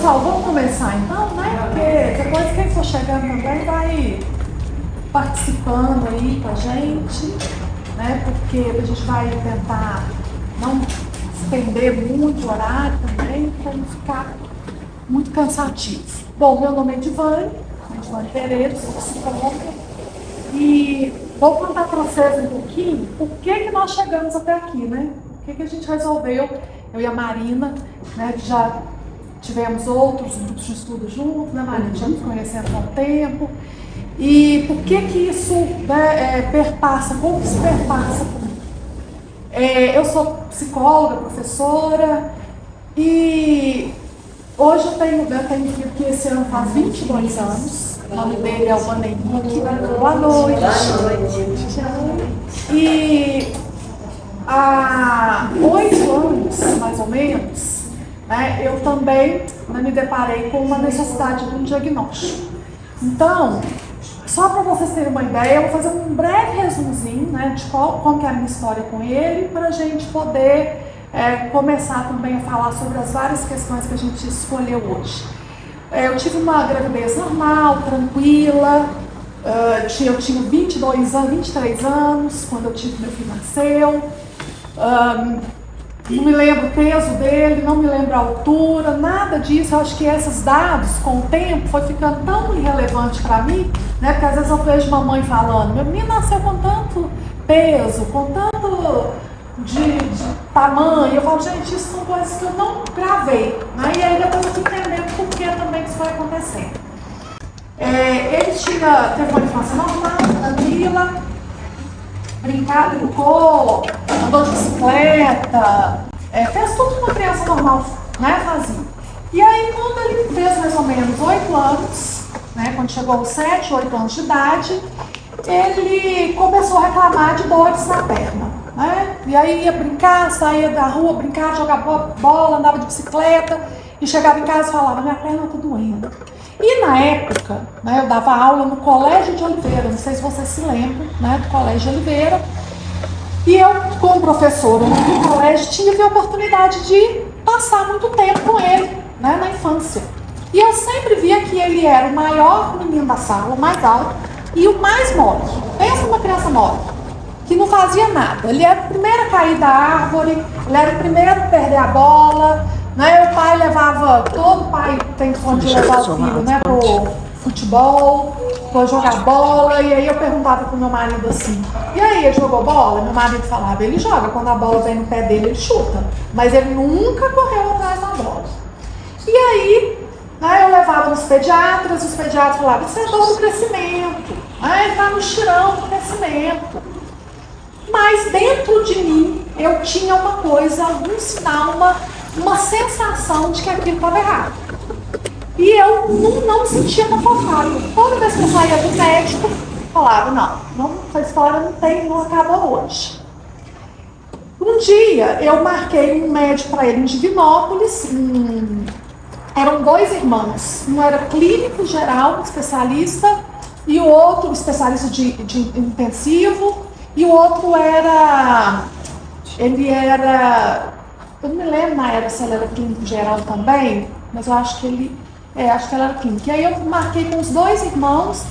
pessoal, vamos começar então, né? Porque depois quem for chegando também vai participando aí com a gente, né? Porque a gente vai tentar não estender muito o horário também, para não ficar muito cansativo. Bom, meu nome é Edivane Pereira, sou psicóloga, e vou contar para vocês um pouquinho por que nós chegamos até aqui, né? Por que a gente resolveu, eu e a Marina, né, que já tivemos outros grupos de estudo juntos, né, Marina? Já nos conhecemos há um tempo. E por que isso, né, perpassa, como isso perpassa comigo? Eu sou psicóloga, professora, e hoje eu tenho um filho que esse ano faz 22 anos. O nome dele é o Van Henrique. Boa noite. Boa noite. E há 8 anos, mais ou menos, né, eu também me deparei com uma necessidade de um diagnóstico. Então, só para vocês terem uma ideia, eu vou fazer um breve resumozinho, né, de como que é a minha história com ele, para a gente poder começar também a falar sobre as várias questões que a gente escolheu hoje. Eu tive uma gravidez normal, tranquila, eu tinha 22 anos, 23 anos, quando meu filho nasceu. Não me lembro o peso dele, não me lembro a altura, nada disso. Eu acho que esses dados, com o tempo, foi ficando tão irrelevante para mim, né? Porque às vezes eu vejo mamãe falando, meu menino nasceu com tanto peso, com tanto de tamanho. Eu falo, gente, isso são coisas que eu não gravei, né? E aí depois eu fui entendendo por que também isso foi acontecendo. Ele teve uma infância normal, tranquila, brincou, andou de bicicleta, fez tudo que uma criança normal, né, fazia. E aí, quando ele fez mais ou menos 8 anos, né, quando chegou aos 7, 8 anos de idade, ele começou a reclamar de dores na perna, né? E aí ia brincar, saía da rua, brincava, jogava bola, andava de bicicleta, e chegava em casa e falava, minha perna tá doendo. E na época, né, eu dava aula no Colégio de Oliveira, não sei se vocês se lembram, né, do Colégio de Oliveira. E eu, como professora no colégio, tive a oportunidade de passar muito tempo com ele, né, na infância. E eu sempre via que ele era o maior menino da sala, o mais alto, e o mais mole. Pensa numa criança mole, que não fazia nada. Ele era o primeiro a cair da árvore, ele era o primeiro a perder a bola, né? O pai levava, todo pai tem sonho de levar o filho, né, pro futebol, para jogar bola. E aí eu perguntava pro meu marido assim, e aí, ele jogou bola? Meu marido falava, ele joga, quando a bola vem no pé dele, ele chuta, mas ele nunca correu atrás da bola. E aí, né, eu levava nos pediatras, os pediatras falavam, isso é dor do crescimento, né? Ele tá no estirão do crescimento. Mas dentro de mim, eu tinha uma coisa, algum sinal, uma sensação de que aquilo estava errado. E eu não me sentia confortável. Toda vez que eu saía do médico, falava, não, essa história não acaba hoje. Um dia, eu marquei um médico para ele em Divinópolis. Eram 2 irmãos. Um era clínico geral, especialista, e o outro especialista de intensivo, e o outro ele era, eu não me lembro na época se ele era clínico geral também, mas eu acho que ele era clínico. E aí eu marquei com os 2 irmãos,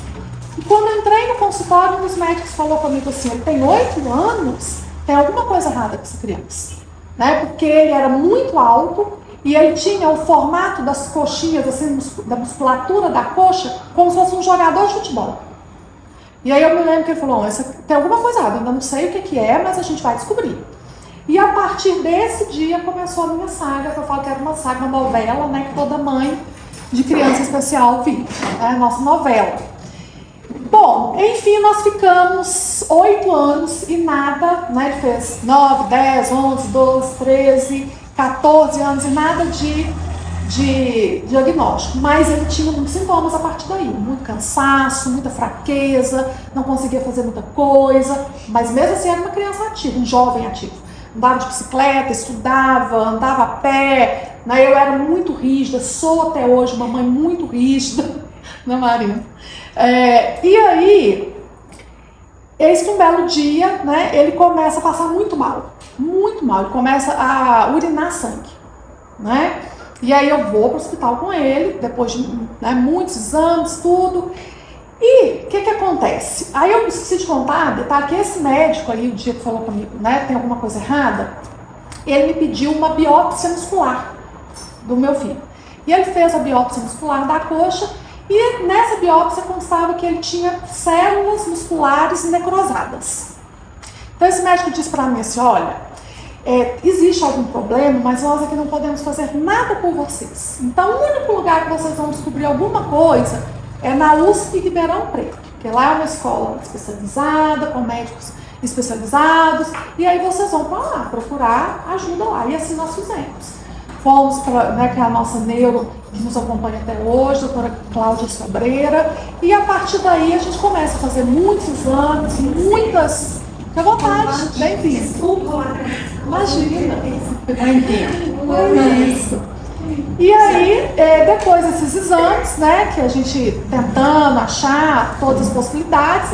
e quando eu entrei no consultório, um dos médicos falou comigo assim, ele tem 8 anos, tem alguma coisa errada com essa criança, né? Porque ele era muito alto, e ele tinha o formato das coxinhas, assim, da musculatura da coxa, como se fosse um jogador de futebol. E aí eu me lembro que ele falou, tem alguma coisa errada, eu ainda não sei o que é, mas a gente vai descobrir. E a partir desse dia começou a minha saga, que eu falo que era uma saga, uma novela, né, que toda mãe de criança especial vive, é a nossa novela. Bom, enfim, nós ficamos 8 anos e nada, né, ele fez 9, 10, 11, 12, 13, 14 anos e nada de diagnóstico, mas ele tinha muitos sintomas a partir daí, muito cansaço, muita fraqueza, não conseguia fazer muita coisa, mas mesmo assim era uma criança ativa, um jovem ativo. Andava de bicicleta, estudava, andava a pé, né? Eu era muito rígida, sou até hoje uma mãe muito rígida, né, Marina? E aí, eis que um belo dia, né, ele começa a passar muito mal, ele começa a urinar sangue, né? E aí eu vou para o hospital com ele, depois de muitos exames, tudo. E o que acontece? Aí eu esqueci de contar, detalhe, que esse médico aí, o dia que falou comigo, tem alguma coisa errada, ele me pediu uma biópsia muscular do meu filho. E ele fez a biópsia muscular da coxa, e nessa biópsia constava que ele tinha células musculares necrosadas. Então esse médico disse para mim assim, olha, existe algum problema, mas nós aqui não podemos fazer nada por vocês. Então o único lugar que vocês vão descobrir alguma coisa é na USP Ribeirão Preto, que lá é uma escola especializada, com médicos especializados, e aí vocês vão para lá procurar ajuda lá. E assim nós fizemos. Fomos para, que é a nossa neuro, que nos acompanha até hoje, a doutora Cláudia Sobreira, e a partir daí a gente começa a fazer muitos exames, muitas... Fique à vontade, bem-vindo. Imagina. Isso. E aí, depois desses exames, que a gente tentando achar todas as possibilidades,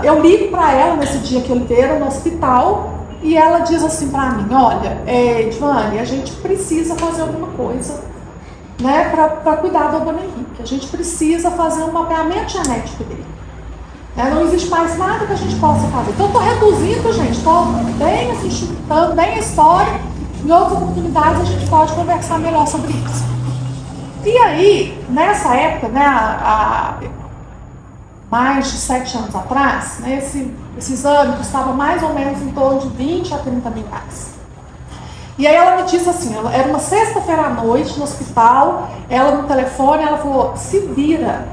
eu ligo para ela nesse dia que ele veio no hospital, e ela diz assim para mim, olha, Edvane, a gente precisa fazer alguma coisa, para cuidar do Albano Henrique. A gente precisa fazer um mapeamento genético dele. Não existe mais nada que a gente possa fazer. Então eu estou reduzindo, gente, estou bem assim, chutando bem a história. Em outras oportunidades a gente pode conversar melhor sobre isso. E aí, nessa época, há mais de 7 anos atrás, esse exame custava mais ou menos em torno de 20 a 30 mil reais. E aí ela me disse assim, era uma sexta-feira à noite no hospital, ela no telefone, ela falou, se vira,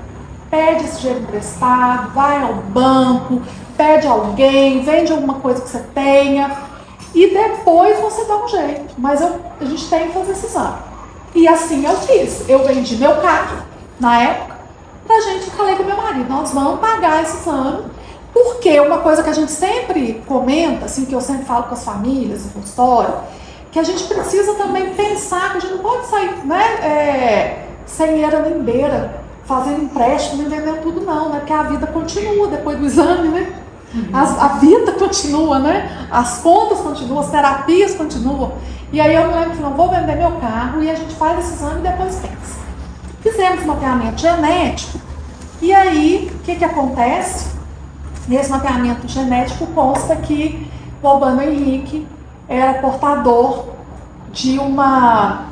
pede esse dinheiro emprestado, vai ao banco, pede alguém, vende alguma coisa que você tenha, e depois você dá um jeito, mas a gente tem que fazer esse exame. E assim eu fiz, eu vendi meu carro, na época, pra gente, falei com meu marido, nós vamos pagar esse exame, porque uma coisa que a gente sempre comenta, assim, que eu sempre falo com as famílias, no consultório, que a gente precisa também pensar que a gente não pode sair, sem eira nem beira, fazendo empréstimo, nem vendendo tudo não, porque a vida continua depois do exame, A vida continua, as contas continuam, as terapias continuam. E aí eu me lembro que não vou vender meu carro e a gente faz esse exame e depois pensa. Fizemos mapeamento genético e aí o que acontece? Nesse mapeamento genético consta que o Albano Henrique era portador de uma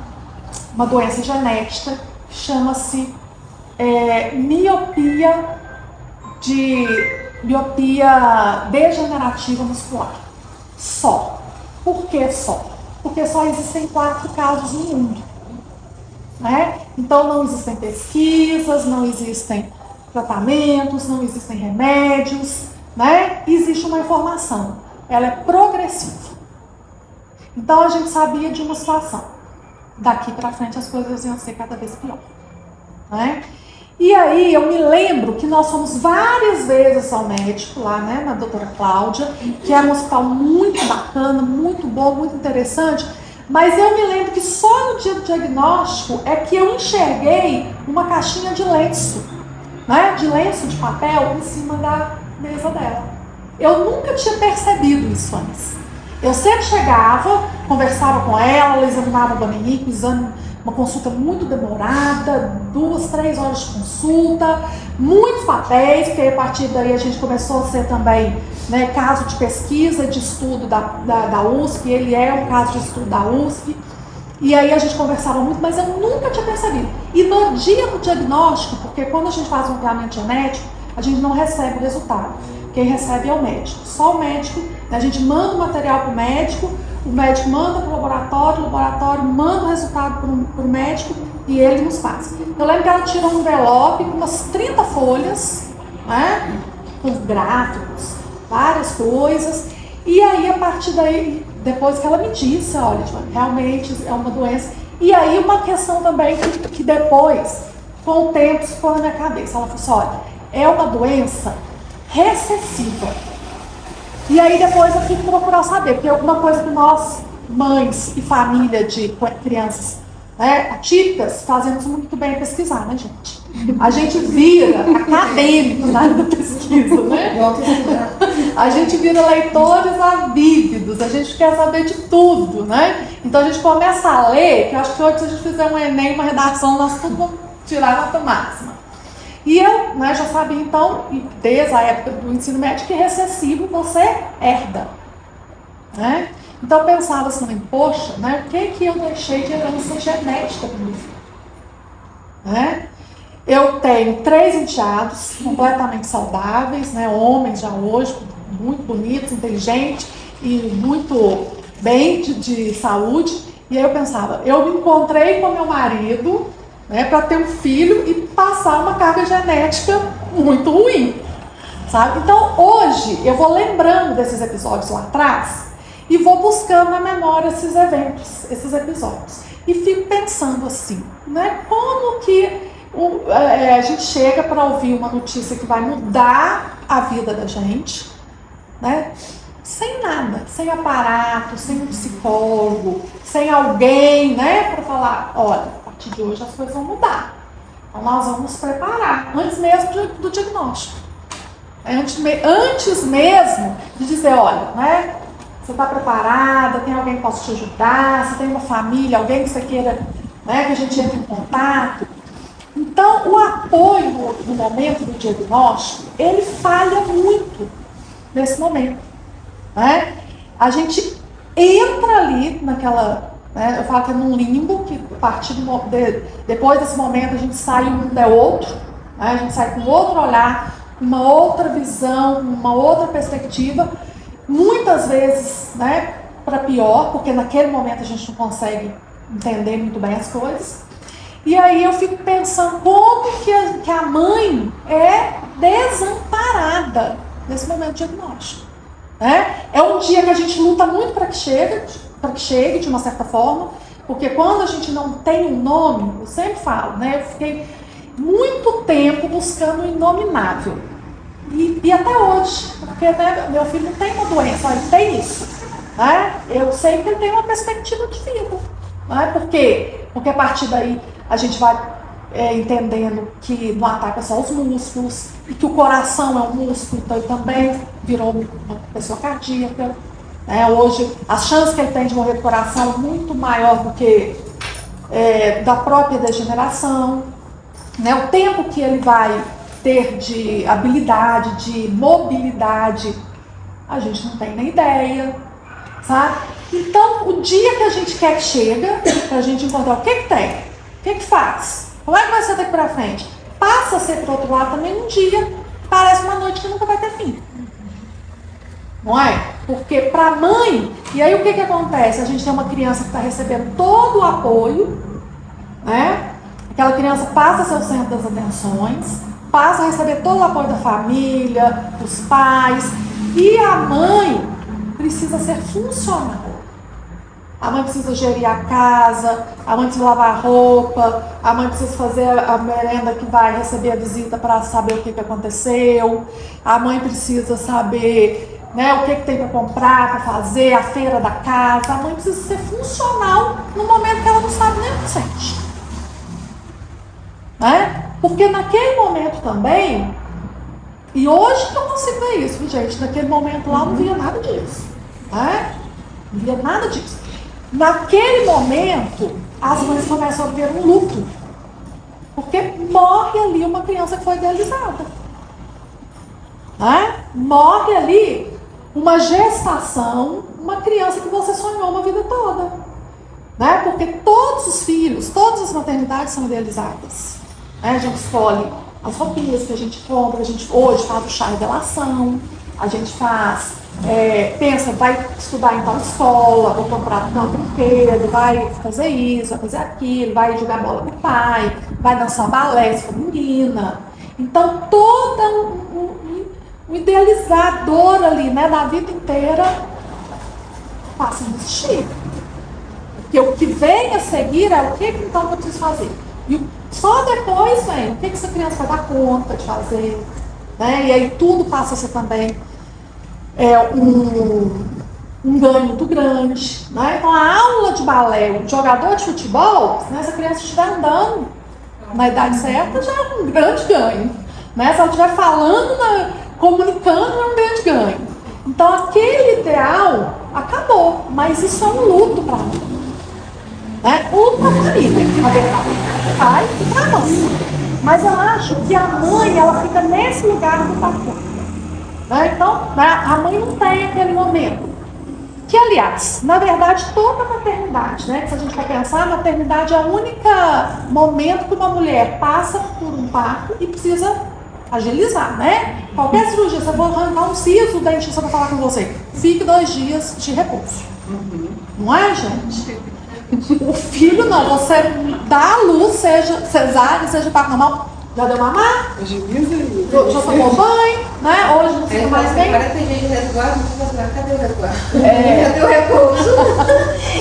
doença genética que chama-se miopia degenerativa muscular. Só. Por que só? Porque só existem 4 casos no mundo. Então não existem pesquisas, não existem tratamentos, não existem remédios, Existe uma informação. Ela é progressiva. Então a gente sabia de uma situação. Daqui para frente as coisas iam ser cada vez pior. E aí eu me lembro que nós fomos várias vezes ao médico lá, na doutora Cláudia, que era um hospital muito bacana, muito bom, muito interessante, mas eu me lembro que só no dia do diagnóstico é que eu enxerguei uma caixinha de lenço, de lenço de papel em cima da mesa dela. Eu nunca tinha percebido isso antes. Eu sempre chegava, conversava com ela examinava o Albano Henrique, uma consulta muito demorada, 2, 3 horas de consulta, muitos papéis, porque a partir daí a gente começou a ser também caso de pesquisa, de estudo da USP, ele é um caso de estudo da USP, e aí a gente conversava muito, mas eu nunca tinha percebido. E no dia do diagnóstico, porque quando a gente faz um mapeamento genético, a gente não recebe o resultado, quem recebe é o médico, só o médico, a gente manda o material para o médico manda para o laboratório manda o resultado para o médico e ele nos passa. Eu lembro que ela tirou um envelope com umas 30 folhas, com gráficos, várias coisas, e aí a partir daí, depois que ela me disse, olha, realmente é uma doença, e aí uma questão também que depois, com o tempo, ficou na minha cabeça, ela falou assim, olha, é uma doença recessiva. E aí depois eu fui procurar saber, porque uma coisa que nós, mães e família de crianças atípicas, fazemos muito bem pesquisar, gente? A gente vira acadêmico na área da pesquisa, A gente vira leitores avívidos, a gente quer saber de tudo, né? Então a gente começa a ler, que eu acho que hoje se a gente fizer um Enem, uma redação, nós tudo vamos tirar a nota máxima. E eu, né, já sabia então, desde a época do ensino médio, que recessivo você herda, né? Então eu pensava assim, poxa, né, o que eu deixei de herança genética para o meu filho? Né? Eu tenho 3 enteados completamente saudáveis, né, homens já hoje, muito bonitos, inteligentes e muito bem de saúde. E aí eu pensava, eu me encontrei com meu marido, né, para ter um filho e passar uma carga genética muito ruim, sabe? Então hoje eu vou lembrando desses episódios lá atrás e vou buscando na memória esses eventos, esses episódios. E fico pensando assim, né, como que a gente chega para ouvir uma notícia que vai mudar a vida da gente, né? Sem nada, sem aparato, sem um psicólogo, sem alguém, né, para falar, olha, a partir de hoje as coisas vão mudar. Então nós vamos nos preparar, antes mesmo do diagnóstico. Antes mesmo de dizer, olha, né, você está preparada, tem alguém que possa te ajudar, você tem uma família, alguém que você queira, né, que a gente entre em contato. Então, o apoio no momento do diagnóstico, ele falha muito nesse momento, né? A gente entra ali naquela, né, eu falo que é num limbo, que a partir depois desse momento a gente sai um mundo é outro, né? A gente sai com outro olhar, uma outra visão, uma outra perspectiva, muitas vezes, né, para pior, porque naquele momento a gente não consegue entender muito bem as coisas. E aí eu fico pensando como que a mãe é desamparada nesse momento diagnóstico, né? É um dia que a gente luta muito para que chegue de uma certa forma, porque quando a gente não tem um nome, eu sempre falo, né? Eu fiquei muito tempo buscando o inominável. E até hoje, porque, né, meu filho não tem uma doença, ele tem isso, né? Eu sei que ele tem uma perspectiva de vida, né? Por quê? Porque a partir daí a gente vai entendendo que não ataca só os músculos e que o coração é um músculo, então ele também virou uma pessoa cardíaca, né? Hoje as chances que ele tem de morrer do coração é muito maior do que da própria degeneração, né? O tempo que ele vai ter de habilidade, de mobilidade, a gente não tem nem ideia, sabe? Então, o dia que a gente quer que chega, pra gente encontrar o que tem, o que faz? Como é que vai ser daqui pra frente? Passa a ser, por outro lado, também um dia, parece uma noite que nunca vai ter fim. Não é? Porque pra mãe, e aí o que acontece? A gente tem uma criança que está recebendo todo o apoio, né? Aquela criança passa a ser o centro das atenções, passa a receber todo o apoio da família, dos pais, e a mãe precisa ser funcional. A mãe precisa gerir a casa, a mãe precisa lavar a roupa, a mãe precisa fazer a merenda que vai receber a visita para saber o que aconteceu, a mãe precisa saber, né, o que tem para comprar, para fazer, a feira da casa. A mãe precisa ser funcional no momento que ela não sabe nem o que sente. Né? Porque naquele momento também, e hoje que eu consigo ver isso, gente, naquele momento lá eu não via nada disso, né? Não via nada disso. Naquele momento, as mães começam a ver um luto, porque morre ali uma criança que foi idealizada, né? Morre ali uma gestação, uma criança que você sonhou uma vida toda, né? Porque todos os filhos, todas as maternidades são idealizadas. A gente escolhe as roupinhas que a gente compra, a gente hoje faz o chá revelação, a gente faz, pensa, vai estudar em tal escola, ou comprar tal brinquedo, vai fazer isso, vai fazer aquilo, vai jogar bola com o pai, vai dançar balé, se for menina. Então, todo um idealizador ali, né, da vida inteira passa a existir. Porque o que vem a seguir é o que então eu preciso fazer. E só depois vem o que essa criança vai dar conta de fazer, né? E aí tudo passa a ser também um ganho muito grande, né? Então a aula de balé, o jogador de futebol, né, se a criança estiver andando na idade certa, já é um grande ganho, né? Se ela estiver falando, comunicando, é um grande ganho. Então aquele ideal acabou, mas isso é um luto para mim. Né? Um luto para a família, na verdade. Pai e para a mãe. Mas eu acho que a mãe, ela fica nesse lugar do papel. Né? Então, né, a mãe não tem aquele momento. Que, aliás, na verdade, toda a maternidade, né? Se a gente for pensar, a maternidade é o único momento que uma mulher passa por um parto e precisa agilizar, né? Qualquer cirurgia, se eu vou arrancar um siso, o dentista vai falar com você, fique 2 dias de repouso. Não é, gente? O filho não, você dá a luz, seja cesárea, seja parto normal, já deu mamar? Agiliza aí. Já tomou banho, né? Hoje não fica mais bem. Agora tem gente resguardo, cadê o resguardo? Cadê o repouso?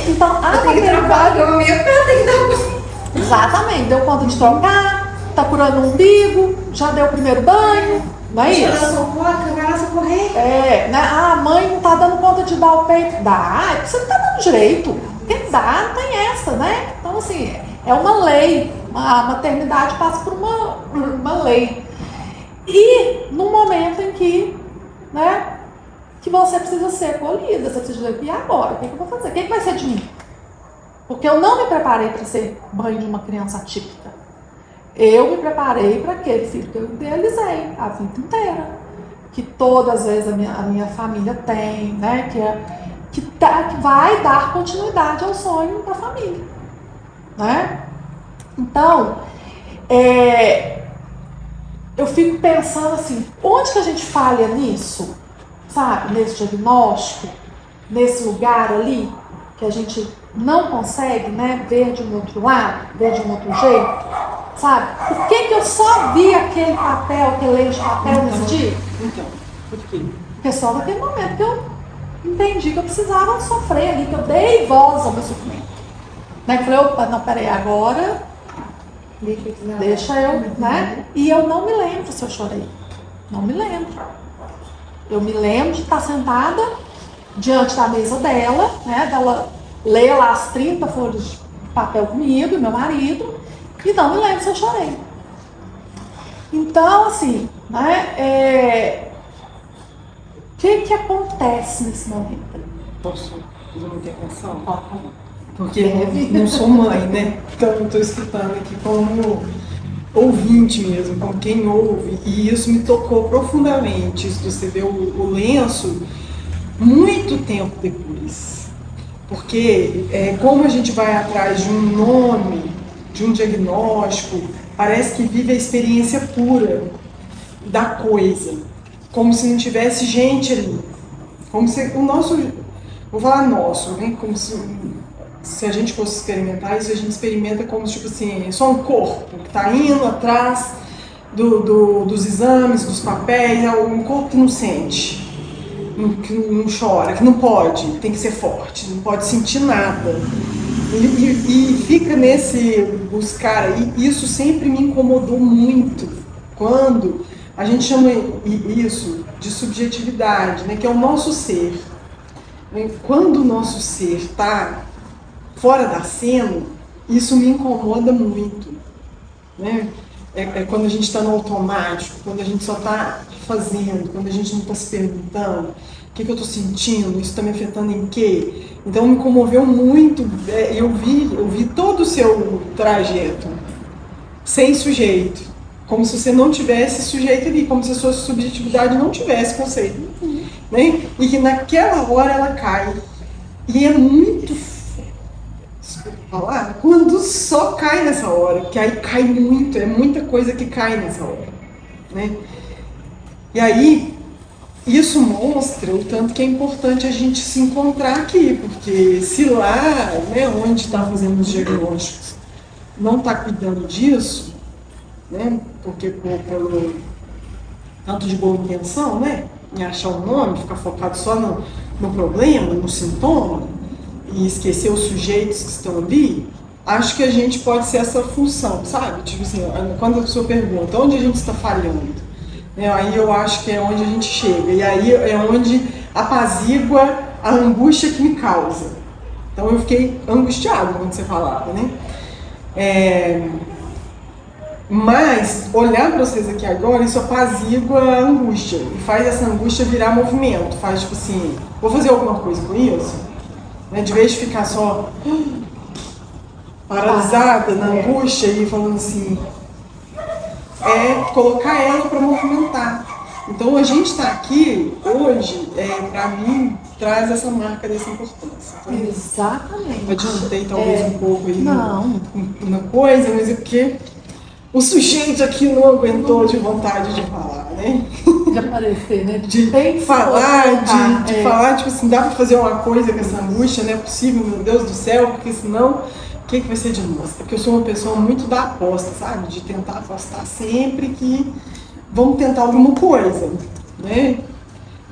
Então, a Tem que trocar maternidade... o meu, tem que dar Exatamente, deu conta de trocar, tá curando o umbigo, já deu o primeiro banho, não é isso? correr. É, né? Ah, a mãe não tá dando conta de dar o peito. Dá, você não tá dando direito. Quem dá, não tem essa, né? Então, assim, é uma lei. A maternidade passa por uma lei. E no momento em que, né, que você precisa ser acolhida, você precisa dizer, e agora? O que eu vou fazer? O que vai ser de mim? Porque eu não me preparei para ser mãe de uma criança atípica. Eu me preparei para aquele filho que eu idealizei a vida inteira. Que todas as vezes a minha família tem, né? Que vai dar continuidade ao sonho da família. Né? Então, eu fico pensando assim, onde que a gente falha nisso? Sabe? Nesse diagnóstico, nesse lugar ali, que a gente não consegue, né, ver de um outro lado, ver de um outro jeito, sabe? Por que eu só vi aquele papel, aquele leite de papel nesse dia? Então, por quê? Porque só naquele momento que eu entendi que eu precisava sofrer ali, que eu dei voz ao meu sofrimento. Né? Que eu falei, opa, não, peraí, agora deixa eu, né? E eu não me lembro se eu chorei. Não me lembro. Eu me lembro de estar sentada diante da mesa dela, né? Dela ler lá as 30 folhas de papel comigo e meu marido, e não me lembro se eu chorei. Então, assim, né? O que acontece nesse momento? Posso fazer uma intervenção? Porque eu não sou mãe, né? Então eu estou escutando aqui como ouvinte mesmo, como quem ouve, e isso me tocou profundamente. Isso você vê o lenço muito tempo depois. Porque como a gente vai atrás de um nome, de um diagnóstico, parece que vive a experiência pura da coisa, como se não tivesse gente ali, como se o nosso, vou falar nosso, né? Como se a gente fosse experimentar isso, a gente experimenta como tipo assim, só um corpo que está indo atrás dos exames, dos papéis, é um corpo que não sente, que não chora, que não pode, tem que ser forte, não pode sentir nada. E fica nesse buscar aí, isso sempre me incomodou muito, quando a gente chama isso de subjetividade, né, que é o nosso ser. Quando o nosso ser está fora da cena, isso me incomoda muito. Né? Quando a gente está no automático, quando a gente só está fazendo, quando a gente não está se perguntando o que eu estou sentindo, isso está me afetando em quê? Então me comoveu muito, eu vi todo o seu trajeto sem sujeito, como se você não tivesse sujeito ali, como se a sua subjetividade não tivesse conceito. Né? E que naquela hora ela cai. E é muito falar quando só cai nessa hora, porque aí cai muito, é muita coisa que cai nessa hora. Né? E aí isso mostra o tanto que é importante a gente se encontrar aqui, porque se lá, né, onde está fazendo os diagnósticos, não está cuidando disso, né, porque pelo tanto de boa intenção, né, em achar um nome, ficar focado só no problema, no sintoma, e esquecer os sujeitos que estão ali, acho que a gente pode ser essa função, sabe? Tipo assim, quando a pessoa pergunta onde a gente está falhando, aí eu acho que é onde a gente chega, e aí é onde apazigua a angústia que me causa. Então eu fiquei angustiado quando você falava, né? Mas, olhar para vocês aqui agora, isso apazigua a angústia e faz essa angústia virar movimento. Faz tipo assim, vou fazer alguma coisa com isso? Né? De vez de ficar só paralisada na angústia e falando assim, colocar ela para movimentar. Então a gente está aqui hoje, para mim, traz essa marca dessa importância. Então, exatamente. Adiantei talvez um pouco aí não. na coisa, mas é porque o sujeito aqui não aguentou de vontade de falar, né? De aparecer, né? De falar, de falar, tipo assim, dá pra fazer uma coisa com essa angústia, não é possível, meu Deus do céu, porque senão, o que vai ser de nós? Porque eu sou uma pessoa muito da aposta, sabe? De tentar apostar sempre que vamos tentar alguma coisa, né?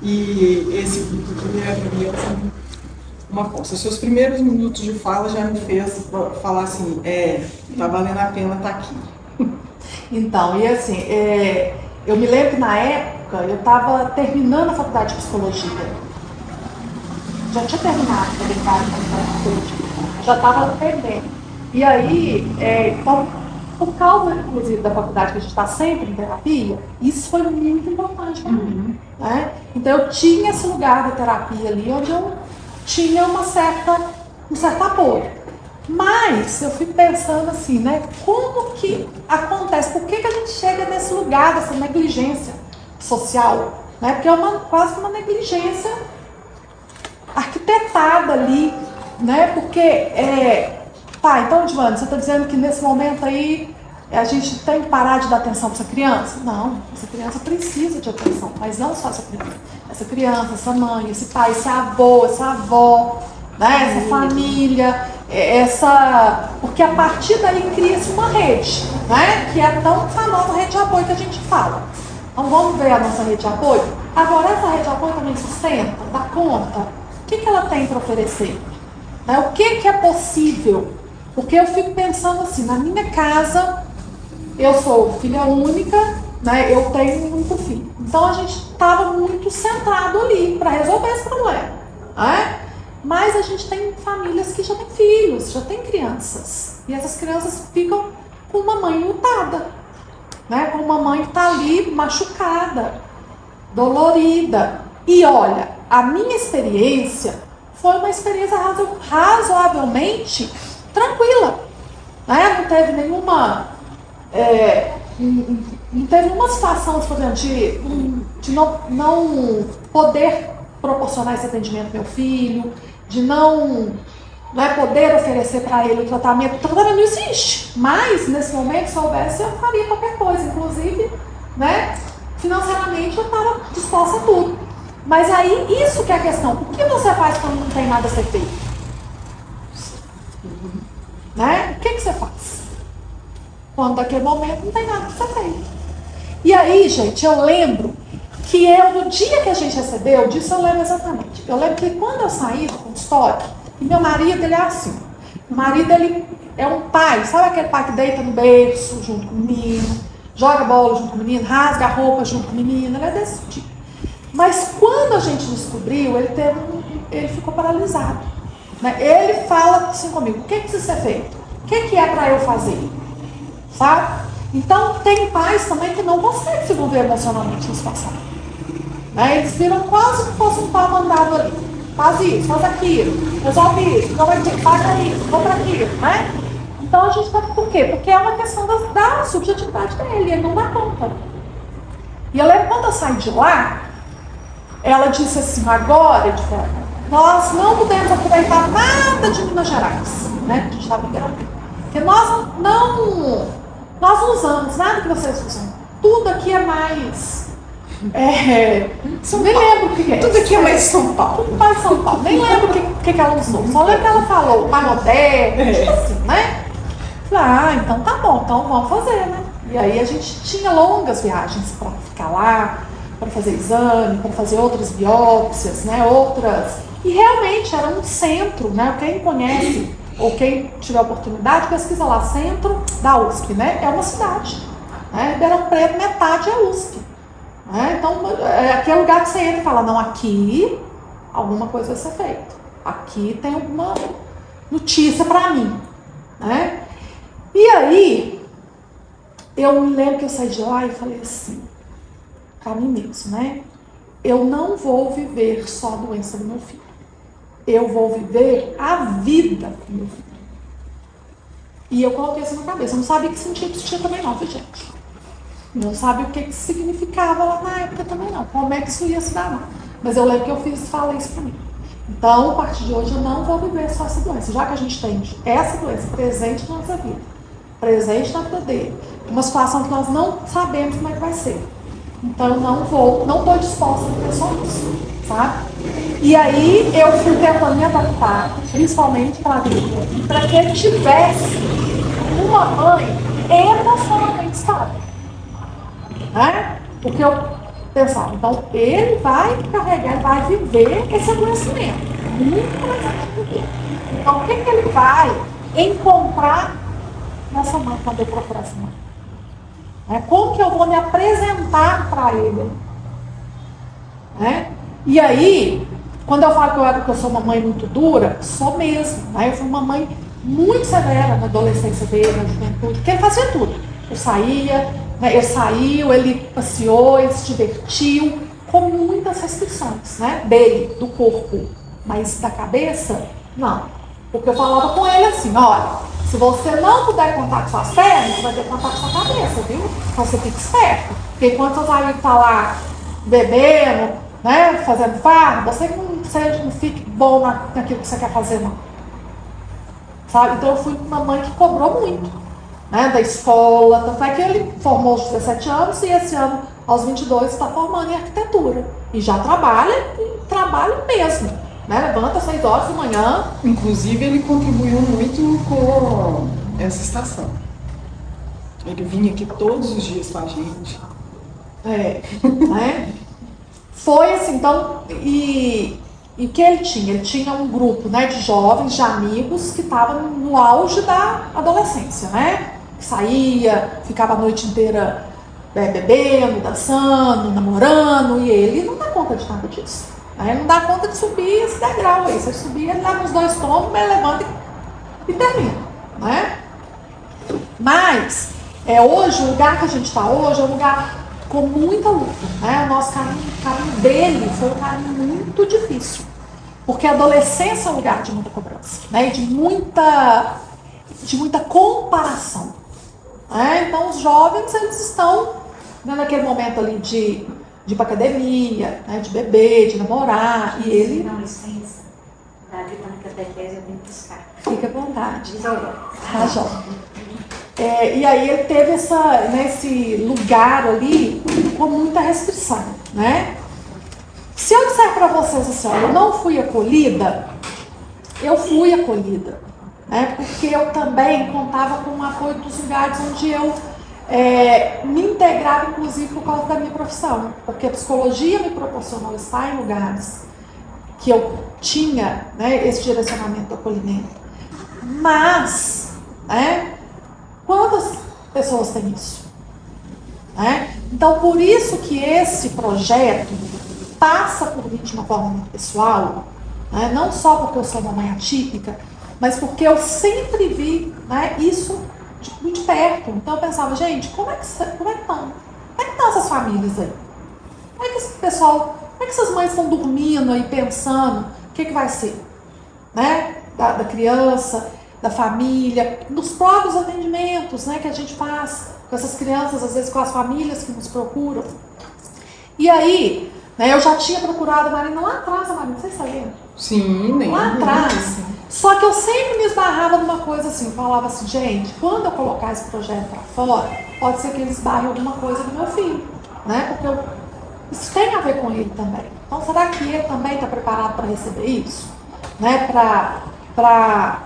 E esse primeiro pra mim é uma aposta. Os seus primeiros minutos de fala já me fez falar assim, tá valendo a pena estar aqui. Então, e assim, eu me lembro que na época eu estava terminando a faculdade de psicologia. Já tinha terminado a faculdade de psicologia, já estava perdendo. E aí, então, por causa, inclusive, da faculdade que a gente está sempre em terapia, isso foi muito importante para mim. Né? Então, eu tinha esse lugar da terapia ali, onde eu tinha um certo apoio. Mas eu fui pensando assim, né? Como que acontece? Por que a gente chega nesse lugar dessa negligência social? Né? Porque é quase uma negligência arquitetada ali, né? Porque, então, Edvane, você está dizendo que nesse momento aí a gente tem que parar de dar atenção para essa criança? Não, essa criança precisa de atenção, mas não só essa criança. Essa criança, essa mãe, esse pai, esse avô, essa avó, né? Essa família, porque a partir daí cria-se uma rede, né? Que é a tão famosa rede de apoio que a gente fala. Então vamos ver a nossa rede de apoio? Agora essa rede de apoio também sustenta, dá conta? O que ela tem para oferecer? Né? O que é possível? Porque eu fico pensando assim, na minha casa, eu sou filha única, né? Eu tenho um único filho. Então a gente estava muito centrado ali para resolver esse problema. Né? Mas a gente tem famílias que já têm filhos, já têm crianças. E essas crianças ficam com uma mãe lutada, né? Com uma mãe que está ali machucada, dolorida. E olha, a minha experiência foi uma experiência razoavelmente tranquila. Né? Não teve nenhuma... não teve nenhuma situação, por exemplo, de não poder proporcionar esse atendimento ao meu filho, de não poder oferecer para ele o tratamento. O tratamento não existe, mas nesse momento, se houvesse, eu faria qualquer coisa, inclusive, né, financeiramente eu estava disposta a tudo. Mas aí, isso que é a questão, o que você faz quando não tem nada a ser feito? Né? O que você faz? Quando naquele momento não tem nada a ser feito. E aí, gente, eu lembro que no dia que a gente recebeu, disso eu lembro exatamente. Eu lembro que quando eu saí do consultório, e meu marido, ele é assim. O marido, ele é um pai, sabe aquele pai que deita no berço junto com o menino, joga bola junto com o menino, rasga a roupa junto com o menino, ele é desse tipo. Mas quando a gente descobriu, ele ficou paralisado. Né? Ele fala assim comigo, o que precisa ser feito? O que é para eu fazer? Sabe? Então, tem pais também que não conseguem se envolver emocionalmente na situação. Né? Eles viram quase que fosse um pau mandado ali. Faz isso, faz aquilo, resolve isso, resolve aquilo, paga isso, compra aquilo, né? Então a gente tá por quê? Porque é uma questão da subjetividade dele, ele não dá conta. E eu lembro quando eu saí de lá, ela disse assim, agora, Edvane, nós não podemos aproveitar nada de Minas Gerais, né? A gente estava grávida. Porque nós não usamos nada que vocês usam. Tudo aqui é mais... nem lembro o que é. Tudo aqui é mais São Paulo. Tudo mais São Paulo. Nem lembro o que ela usou. Só lembro que ela falou, pai moderno, tipo assim, né? Falei, então tá bom, então vamos fazer, né? E aí a gente tinha longas viagens para ficar lá, para fazer exame, para fazer outras biópsias, né? E realmente era um centro, né? Quem conhece ou quem tiver oportunidade, pesquisa lá, centro da USP, né? É uma cidade. Né? Ribeirão Preto, metade é USP. Né? Então, é aquele lugar que você entra e fala, não, aqui alguma coisa vai ser feita. Aqui tem alguma notícia para mim. Né? E aí, eu me lembro que eu saí de lá e falei assim, pra mim mesmo, né? Eu não vou viver só a doença do meu filho. Eu vou viver a vida do meu filho. E eu coloquei isso na cabeça. Eu não sabia que sentido isso tinha também não, viu, gente? Não sabia o que significava lá na época também não. Como é que isso ia se dar, não. Mas eu lembro que eu falei isso pra mim. Então, a partir de hoje, eu não vou viver só essa doença. Já que a gente tem essa doença presente na nossa vida, presente na vida dele, uma situação que nós não sabemos como é que vai ser. Então, eu não estou disposta a ter só isso, sabe? E aí, eu fui tentando me adaptar, principalmente para que ele tivesse uma mãe emocionalmente estável, né? Porque eu pensava, então, ele vai carregar, ele vai viver esse adoecimento. Muito mais antes. Então, o que ele vai encontrar nessa mãe quando eu procurar essa mãe? Como que eu vou me apresentar para ele? E aí, quando eu falo que eu sou uma mãe muito dura, sou mesmo. Eu fui uma mãe muito severa na adolescência dele, na juventude, porque ele fazia tudo. Eu saía, ele saiu, ele passeou, ele se divertiu, com muitas restrições, dele, do corpo. Mas da cabeça, não. Porque eu falava com ele assim, olha, se você não puder contar com suas pernas, você vai ter contato com sua cabeça, viu? Então você fica esperto. Porque enquanto seu marido está lá bebendo, fazendo farra, você não fique bom naquilo que você quer fazer, não. Sabe? Então eu fui uma mãe que cobrou muito, da escola. Tanto é que ele formou aos 17 anos e esse ano, aos 22, está formando em arquitetura. E já trabalha mesmo. Levanta às 6 horas da manhã. Inclusive, ele contribuiu muito com essa estação. Ele vinha aqui todos os dias com a gente. Foi assim, então, e o que ele tinha? Ele tinha um grupo, de jovens, de amigos que estavam no auge da adolescência, que saía, ficava a noite inteira bebendo, dançando, namorando, e ele não dá conta de nada disso. Ele não dá conta de subir esse degrau aí. Se ele subir, ele leva uns 2 tombos, mas ele levanta e termina, Mas, hoje, o lugar que a gente está hoje é um lugar com muita luta, O nosso caminho dele foi um caminho muito difícil. Porque a adolescência é um lugar de muita cobrança, e de muita comparação. Então, os jovens, eles estão naquele momento ali de ir para academia, de beber, de namorar, e ele... Não, licença. Davi, na catequese, eu tenho que buscar. Fica à vontade. Tá, João. E aí ele teve esse lugar ali com muita restrição, Se eu disser para vocês assim, eu não fui acolhida, eu fui acolhida, porque eu também contava com o apoio dos lugares onde eu me integrava, inclusive, por causa da minha profissão, porque a psicologia me proporcionou estar em lugares que eu tinha esse direcionamento do acolhimento. Mas, quantas pessoas têm isso? Então, por isso que esse projeto passa por mim de uma forma muito pessoal, não só porque eu sou uma mãe atípica, mas porque eu sempre vi isso muito de perto. Então eu pensava, gente, como é que estão essas famílias aí? Como é que esse pessoal, como é que essas mães estão dormindo aí, pensando o que vai ser? Da criança, da família, nos próprios atendimentos que a gente faz com essas crianças, às vezes com as famílias que nos procuram. E aí, eu já tinha procurado a Marina lá atrás, a Marina, vocês sabiam? Sim, nem. Lá atrás. Só que eu sempre me esbarrava numa coisa assim, falava assim, gente, quando eu colocar esse projeto para fora, pode ser que eles esbarrem alguma coisa do meu filho, Porque isso tem a ver com ele também. Então, será que ele também está preparado para receber isso? Para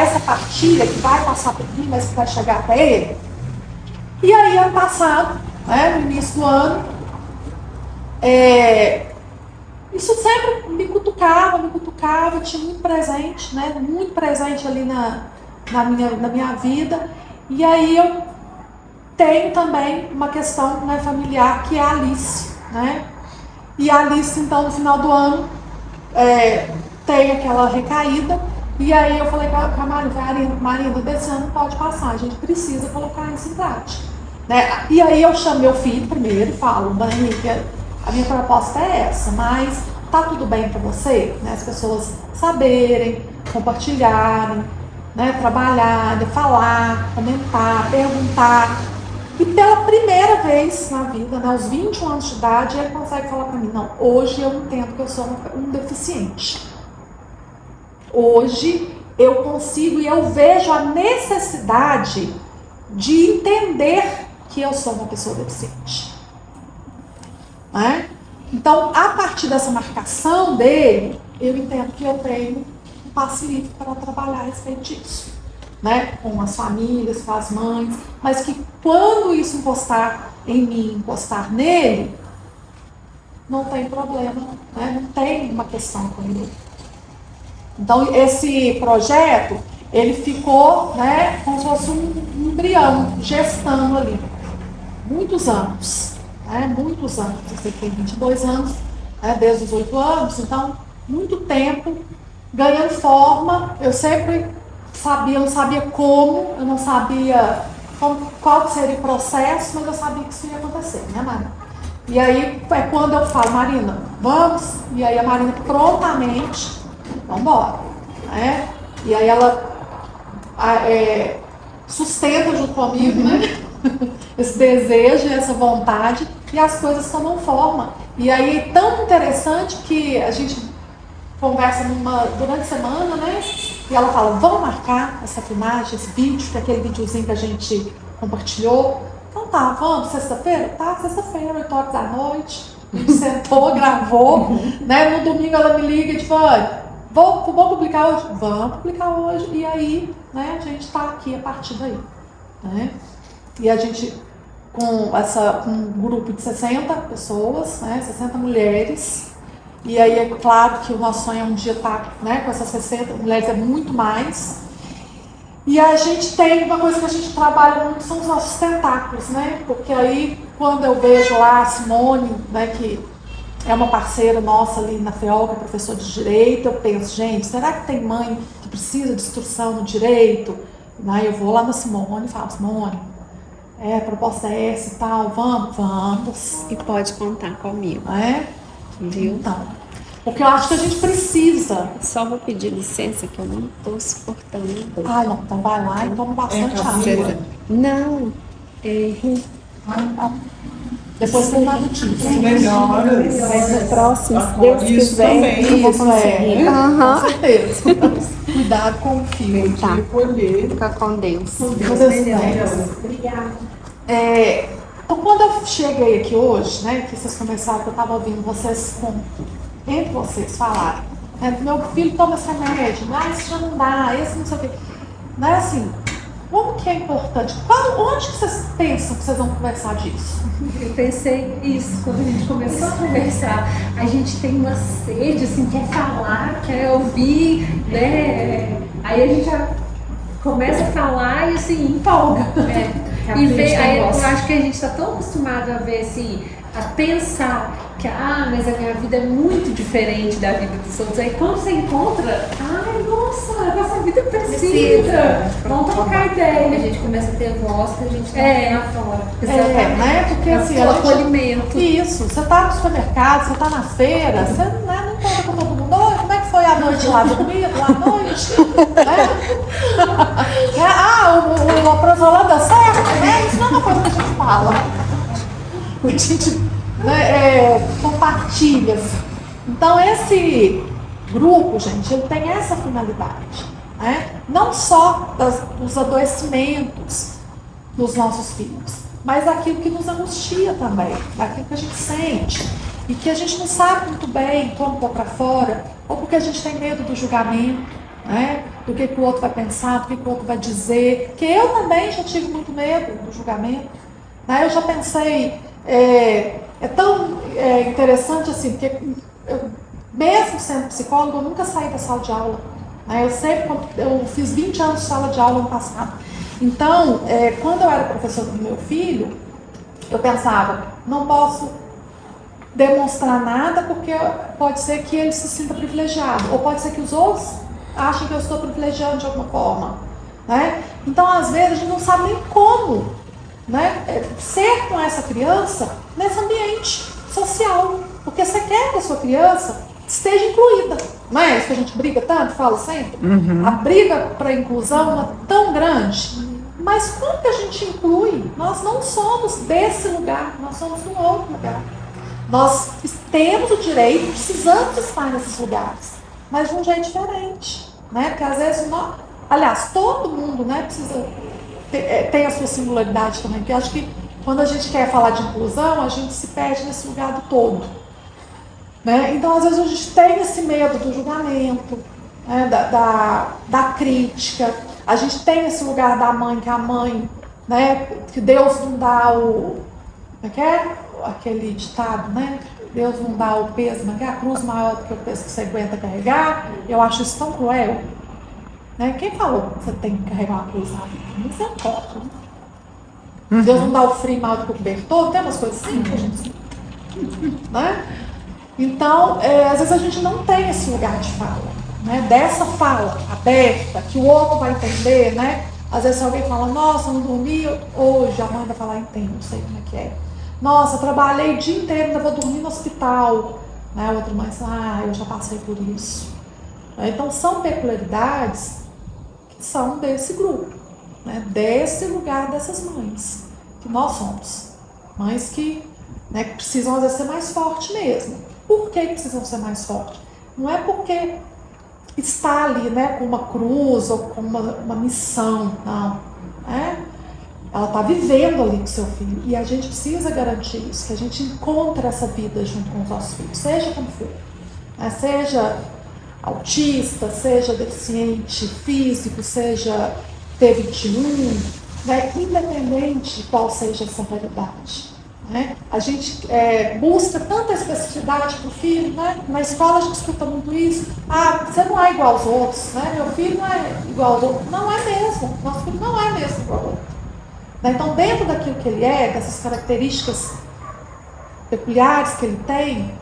essa partilha que vai passar por mim, mas que vai chegar até ele? E aí, ano passado, no início do ano, isso sempre me cutucava, tinha muito presente, muito presente ali na minha vida. E aí eu tenho também uma questão familiar, que é a Alice, E a Alice, então, no final do ano, tem aquela recaída, E aí eu falei com a Marina, desse ano pode passar, a gente precisa colocar isso em prática. Né? E aí eu chamo meu filho primeiro e falo, Dani, a minha proposta é essa, mas tá tudo bem para você? Né? As pessoas saberem, compartilharem, né? Trabalharem, falar, comentar, perguntar. E pela primeira vez na vida, né, aos 21 anos de idade, ele consegue falar para mim, não, hoje eu entendo que eu sou um deficiente. Hoje eu consigo e eu vejo a necessidade de entender que eu sou uma pessoa deficiente. Né? Então, a partir dessa marcação dele, eu entendo que eu tenho um passe livre para trabalhar a respeito disso. Né? Com as famílias, com as mães, mas que quando isso encostar em mim, encostar nele, não tem problema, né? Não tem uma questão com ele. Então, esse projeto, ele ficou, né, como se fosse um embrião, gestando ali, muitos anos, né, muitos anos, você tem 22 anos, né, desde os 8 anos, então, muito tempo, ganhando forma, eu sempre sabia, não sabia como, eu não sabia qual seria o processo, mas eu sabia que isso ia acontecer, né, Marina? E aí, é quando eu falo, Marina, vamos, e aí a Marina prontamente, vamos embora, né? E aí ela sustenta junto comigo, né? Esse desejo, essa vontade, e as coisas tomam forma. E aí é tão interessante que a gente conversa durante a semana, né? E ela fala, vamos marcar essa filmagem, esse vídeo, que é aquele videozinho que a gente compartilhou. Então tá, vamos, sexta-feira? Tá, sexta-feira, 8 horas da noite. A gente sentou, gravou, né? No domingo ela me liga e diz, vamos publicar hoje? Vamos publicar hoje. E aí, né, a gente está aqui a partir daí. Né? E a gente, com um grupo de 60 pessoas, né, 60 mulheres, e aí é claro que o nosso sonho é um dia estar, né, com essas 60 mulheres, é muito mais. E a gente tem uma coisa que a gente trabalha muito, são os nossos tentáculos, né? Porque aí, quando eu vejo lá a Simone, né, que é uma parceira nossa ali na FEOL, que é professora de Direito, eu penso, gente, será que tem mãe que precisa de instrução no Direito? Aí eu vou lá na Simone e falo, Simone, a proposta é essa e tal, vamos. E pode contar comigo. Viu? Então, porque eu acho que a gente precisa. Só vou pedir licença que eu não estou suportando. Não, então vai lá e toma bastante água. Não, Depois você vai no time. Melhoras. Mas no próximo, se Agora, Deus isso quiser, também, eu vou isso conseguir. Com certeza. Cuidado com o fio. Tá. Colher. Fica com Deus. Obrigada. Então, quando eu cheguei aqui hoje, né, que vocês começaram, que eu estava ouvindo vocês, entre vocês falarem, né, meu filho toma esse remédio, isso já não dá, esse não sei o quê. Não é assim, como que é importante? Onde que vocês pensam que vocês vão conversar disso? Eu pensei isso quando a gente começou a conversar. A gente tem uma sede, assim, quer falar, quer ouvir, né? Aí a gente já começa a falar e assim, empolga. E ver, aí eu acho que a gente está tão acostumado a ver assim, a pensar que mas a minha vida é muito diferente da vida dos outros. Aí quando você encontra, nossa, a nossa vida precisa. Vamos trocar ideia. A gente começa a ter voz que a gente não tem fora. Exatamente. Né? Porque assim, o acolhimento. Isso, você tá no supermercado, você tá na feira, você não conta com todo mundo. Oi, como é que foi a noite lá? Dormido lá à noite? O Aprosolã deu certo? Né? Isso não é uma coisa que a gente fala. A gente compartilha. Então esse grupo, gente, ele tem essa finalidade, né? Não só dos adoecimentos dos nossos filhos, mas aquilo que nos angustia também, aquilo que a gente sente e que a gente não sabe muito bem como pôr para fora, ou porque a gente tem medo do julgamento, né? Do que o outro vai pensar, do que o outro vai dizer, que eu também já tive muito medo do julgamento, né? Eu já pensei, é tão interessante assim, porque eu, mesmo sendo psicóloga, eu nunca saí da sala de aula, né? Eu fiz 20 anos de sala de aula ano passado. Então, quando eu era professora do meu filho, eu pensava, não posso demonstrar nada porque pode ser que ele se sinta privilegiado, ou pode ser que os outros acham que eu estou privilegiando de alguma forma, né? Então, às vezes, a gente não sabe nem como, né, ser com essa criança nesse ambiente social, porque você quer que a sua criança esteja incluída, não é isso que a gente briga tanto, fala sempre? A briga para a inclusão é tão grande, mas como que a gente inclui? Nós não somos desse lugar, nós somos de um outro lugar. Nós temos o direito, precisamos estar nesses lugares, mas de um jeito diferente, né? Porque às vezes, aliás, todo mundo, né, precisa tem a sua singularidade também, porque eu acho que quando a gente quer falar de inclusão, a gente se perde nesse lugar do todo, né? Então, às vezes, a gente tem esse medo do julgamento, né, da crítica, a gente tem esse lugar da mãe, que a mãe, né, que Deus não dá o... Como é que é? Aquele ditado, né? Deus não dá o peso, mas a cruz maior do que o peso que você aguenta carregar. Eu acho isso tão cruel. Né? Quem falou que você tem que carregar uma cruz na vida? Misericórdia. Né? Deus não dá o frio maior do que o cobertor. Tem umas coisas assim que a gente... Né? Então, às vezes a gente não tem esse lugar de fala. Né? Dessa fala aberta, que o outro vai entender, né? Às vezes alguém fala, nossa, não dormi hoje, a mãe vai falar, entendo, não sei como é que é. Nossa, eu trabalhei o dia inteiro, ainda vou dormir no hospital. Né? Outra mãe fala, eu já passei por isso. Então, são peculiaridades que são desse grupo, né? Desse lugar dessas mães, que nós somos. Mães que, né, que precisam, às vezes, ser mais fortes mesmo. Por que precisam ser mais fortes? Não é porque está ali, né, com uma cruz ou com uma missão, não. Ela está vivendo ali com o seu filho e a gente precisa garantir isso, que a gente encontre essa vida junto com os nossos filhos, seja como for, né? Seja autista, seja deficiente físico, seja T21, né? Independente de qual seja essa realidade. Né? A gente busca tanta especificidade para o filho, né? Na escola a gente escuta muito isso. Ah, você não é igual aos outros, né? Meu filho não é igual aos outros. Não é mesmo, nosso filho não é mesmo igual ao outro. Então, dentro daquilo que ele é, dessas características peculiares que ele tem,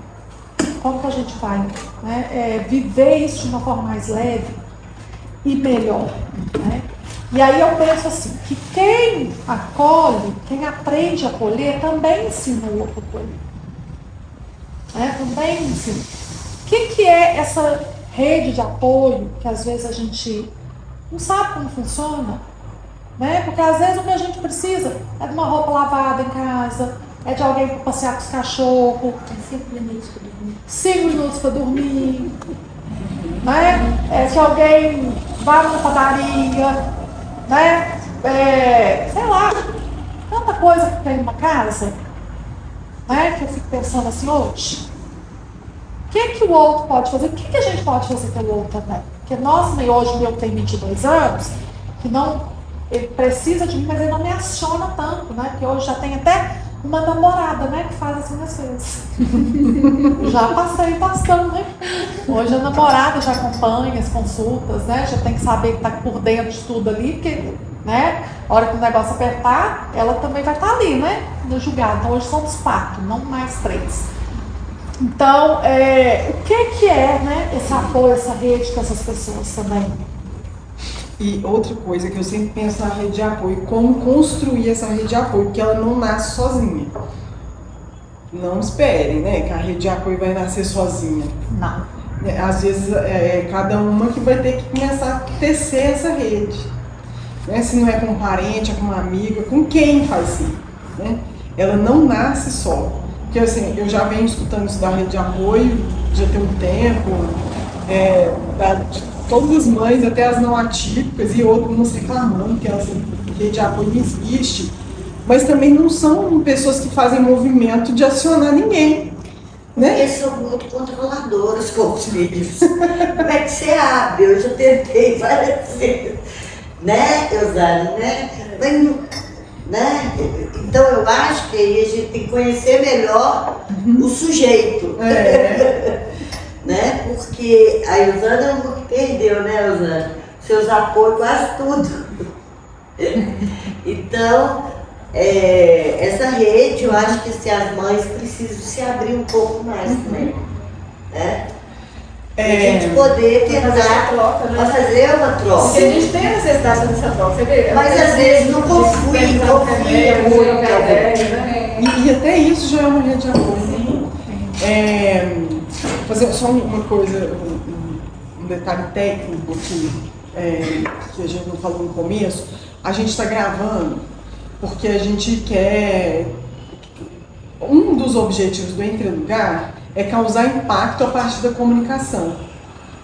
como que a gente vai, né, viver isso de uma forma mais leve e melhor, né? E aí eu penso assim, que quem acolhe, quem aprende a acolher, também ensina o outro a acolher. Né? Também ensina. O que é essa rede de apoio que às vezes a gente não sabe como funciona? Né? Porque às vezes o que a gente precisa é de uma roupa lavada em casa, é de alguém para passear com os cachorros. 5 minutos para dormir. 5 minutos para dormir. Né? É que alguém vá na padaria, né? Sei lá, tanta coisa que tem numa casa, né? Que eu fico pensando assim, hoje, o que o outro pode fazer? O que a gente pode fazer pelo outro também? Porque nós, hoje, o meu tem 22 anos, que não... Ele precisa de mim, mas ele não me aciona tanto, né? Porque hoje já tem até uma namorada, né? Que faz assim as coisas. Já passei bastante, né? Hoje a namorada já acompanha as consultas, né? Já tem que saber que tá por dentro de tudo ali, porque, né? A hora que o negócio apertar, ela também vai estar ali, né? No julgado. Então hoje somos 4, não mais 3. Então, o que é, né? Esse apoio, essa rede com essas pessoas também? E outra coisa que eu sempre penso na rede de apoio, como construir essa rede de apoio, porque ela não nasce sozinha. Não esperem, né, que a rede de apoio vai nascer sozinha. Não. Às vezes cada uma que vai ter que começar a tecer essa rede. Né? Se não é com um parente, é com uma amiga, com quem faz isso. Né? Ela não nasce só. Porque assim, eu já venho escutando isso da rede de apoio, já tem um tempo, de todas as mães, até as não atípicas, e outras reclamando que essa rede de apoio não existe, mas também não são pessoas que fazem movimento de acionar ninguém. Né? Eles são muito controladores com os filhos. Como é que você abre? Eu já tentei várias vezes. Né, Eusane? Né? Então eu acho que aí a gente tem que conhecer melhor o sujeito. Né? Porque a Eusane é uma que perdeu, né, Eusane? Seus apoios, quase tudo. Então, essa rede, eu acho que as mães precisam se abrir um pouco mais também. Né? A gente poder tentar fazer uma troca. Porque a gente tem a necessidade dessa troca, você vê? Mas às vezes não confia muito. E até isso já é uma rede de apoio. Fazer só uma coisa, um detalhe técnico que a gente não falou no começo. A gente está gravando porque a gente quer... Um dos objetivos do Entre Lugar é causar impacto a partir da comunicação.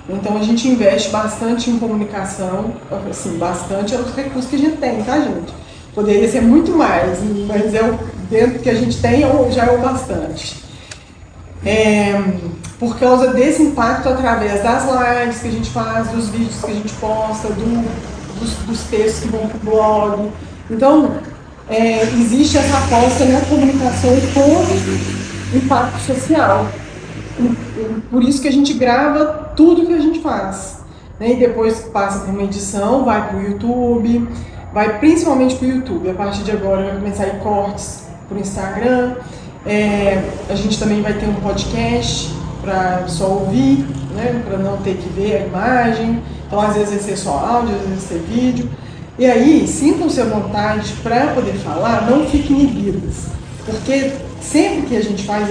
Então a gente investe bastante em comunicação, assim, bastante é os recursos que a gente tem, tá, gente? Poderia ser muito mais, mas dentro do que a gente tem já é o bastante. Por causa desse impacto através das lives que a gente faz, dos vídeos que a gente posta, dos textos que vão para o blog. Então, existe essa aposta na comunicação com impacto social. Por isso que a gente grava tudo que a gente faz. Né? E depois passa por uma edição, vai para o YouTube, vai principalmente para o YouTube. A partir de agora vai começar a ir cortes para o Instagram. A gente também vai ter um podcast para só ouvir, né? Para não ter que ver a imagem. Então, às vezes vai ser só áudio, às vezes vai ser vídeo. E aí, sintam-se à vontade para poder falar, não fiquem inibidas. Porque sempre que a gente faz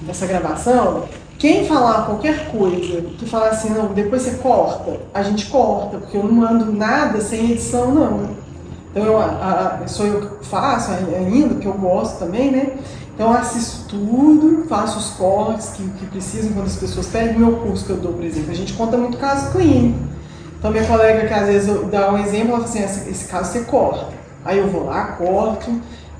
essa gravação, quem falar qualquer coisa, que falar assim, não, depois você corta, a gente corta, porque eu não mando nada sem edição, não. Então, sou eu que faço ainda, que eu gosto também, né? Então, eu assisto tudo, faço os cortes que precisam quando as pessoas pedem. No meu curso que eu dou, por exemplo, a gente conta muito caso clínico. Então, minha colega, que às vezes dá um exemplo, ela fala assim, esse caso você corta. Aí eu vou lá, corto.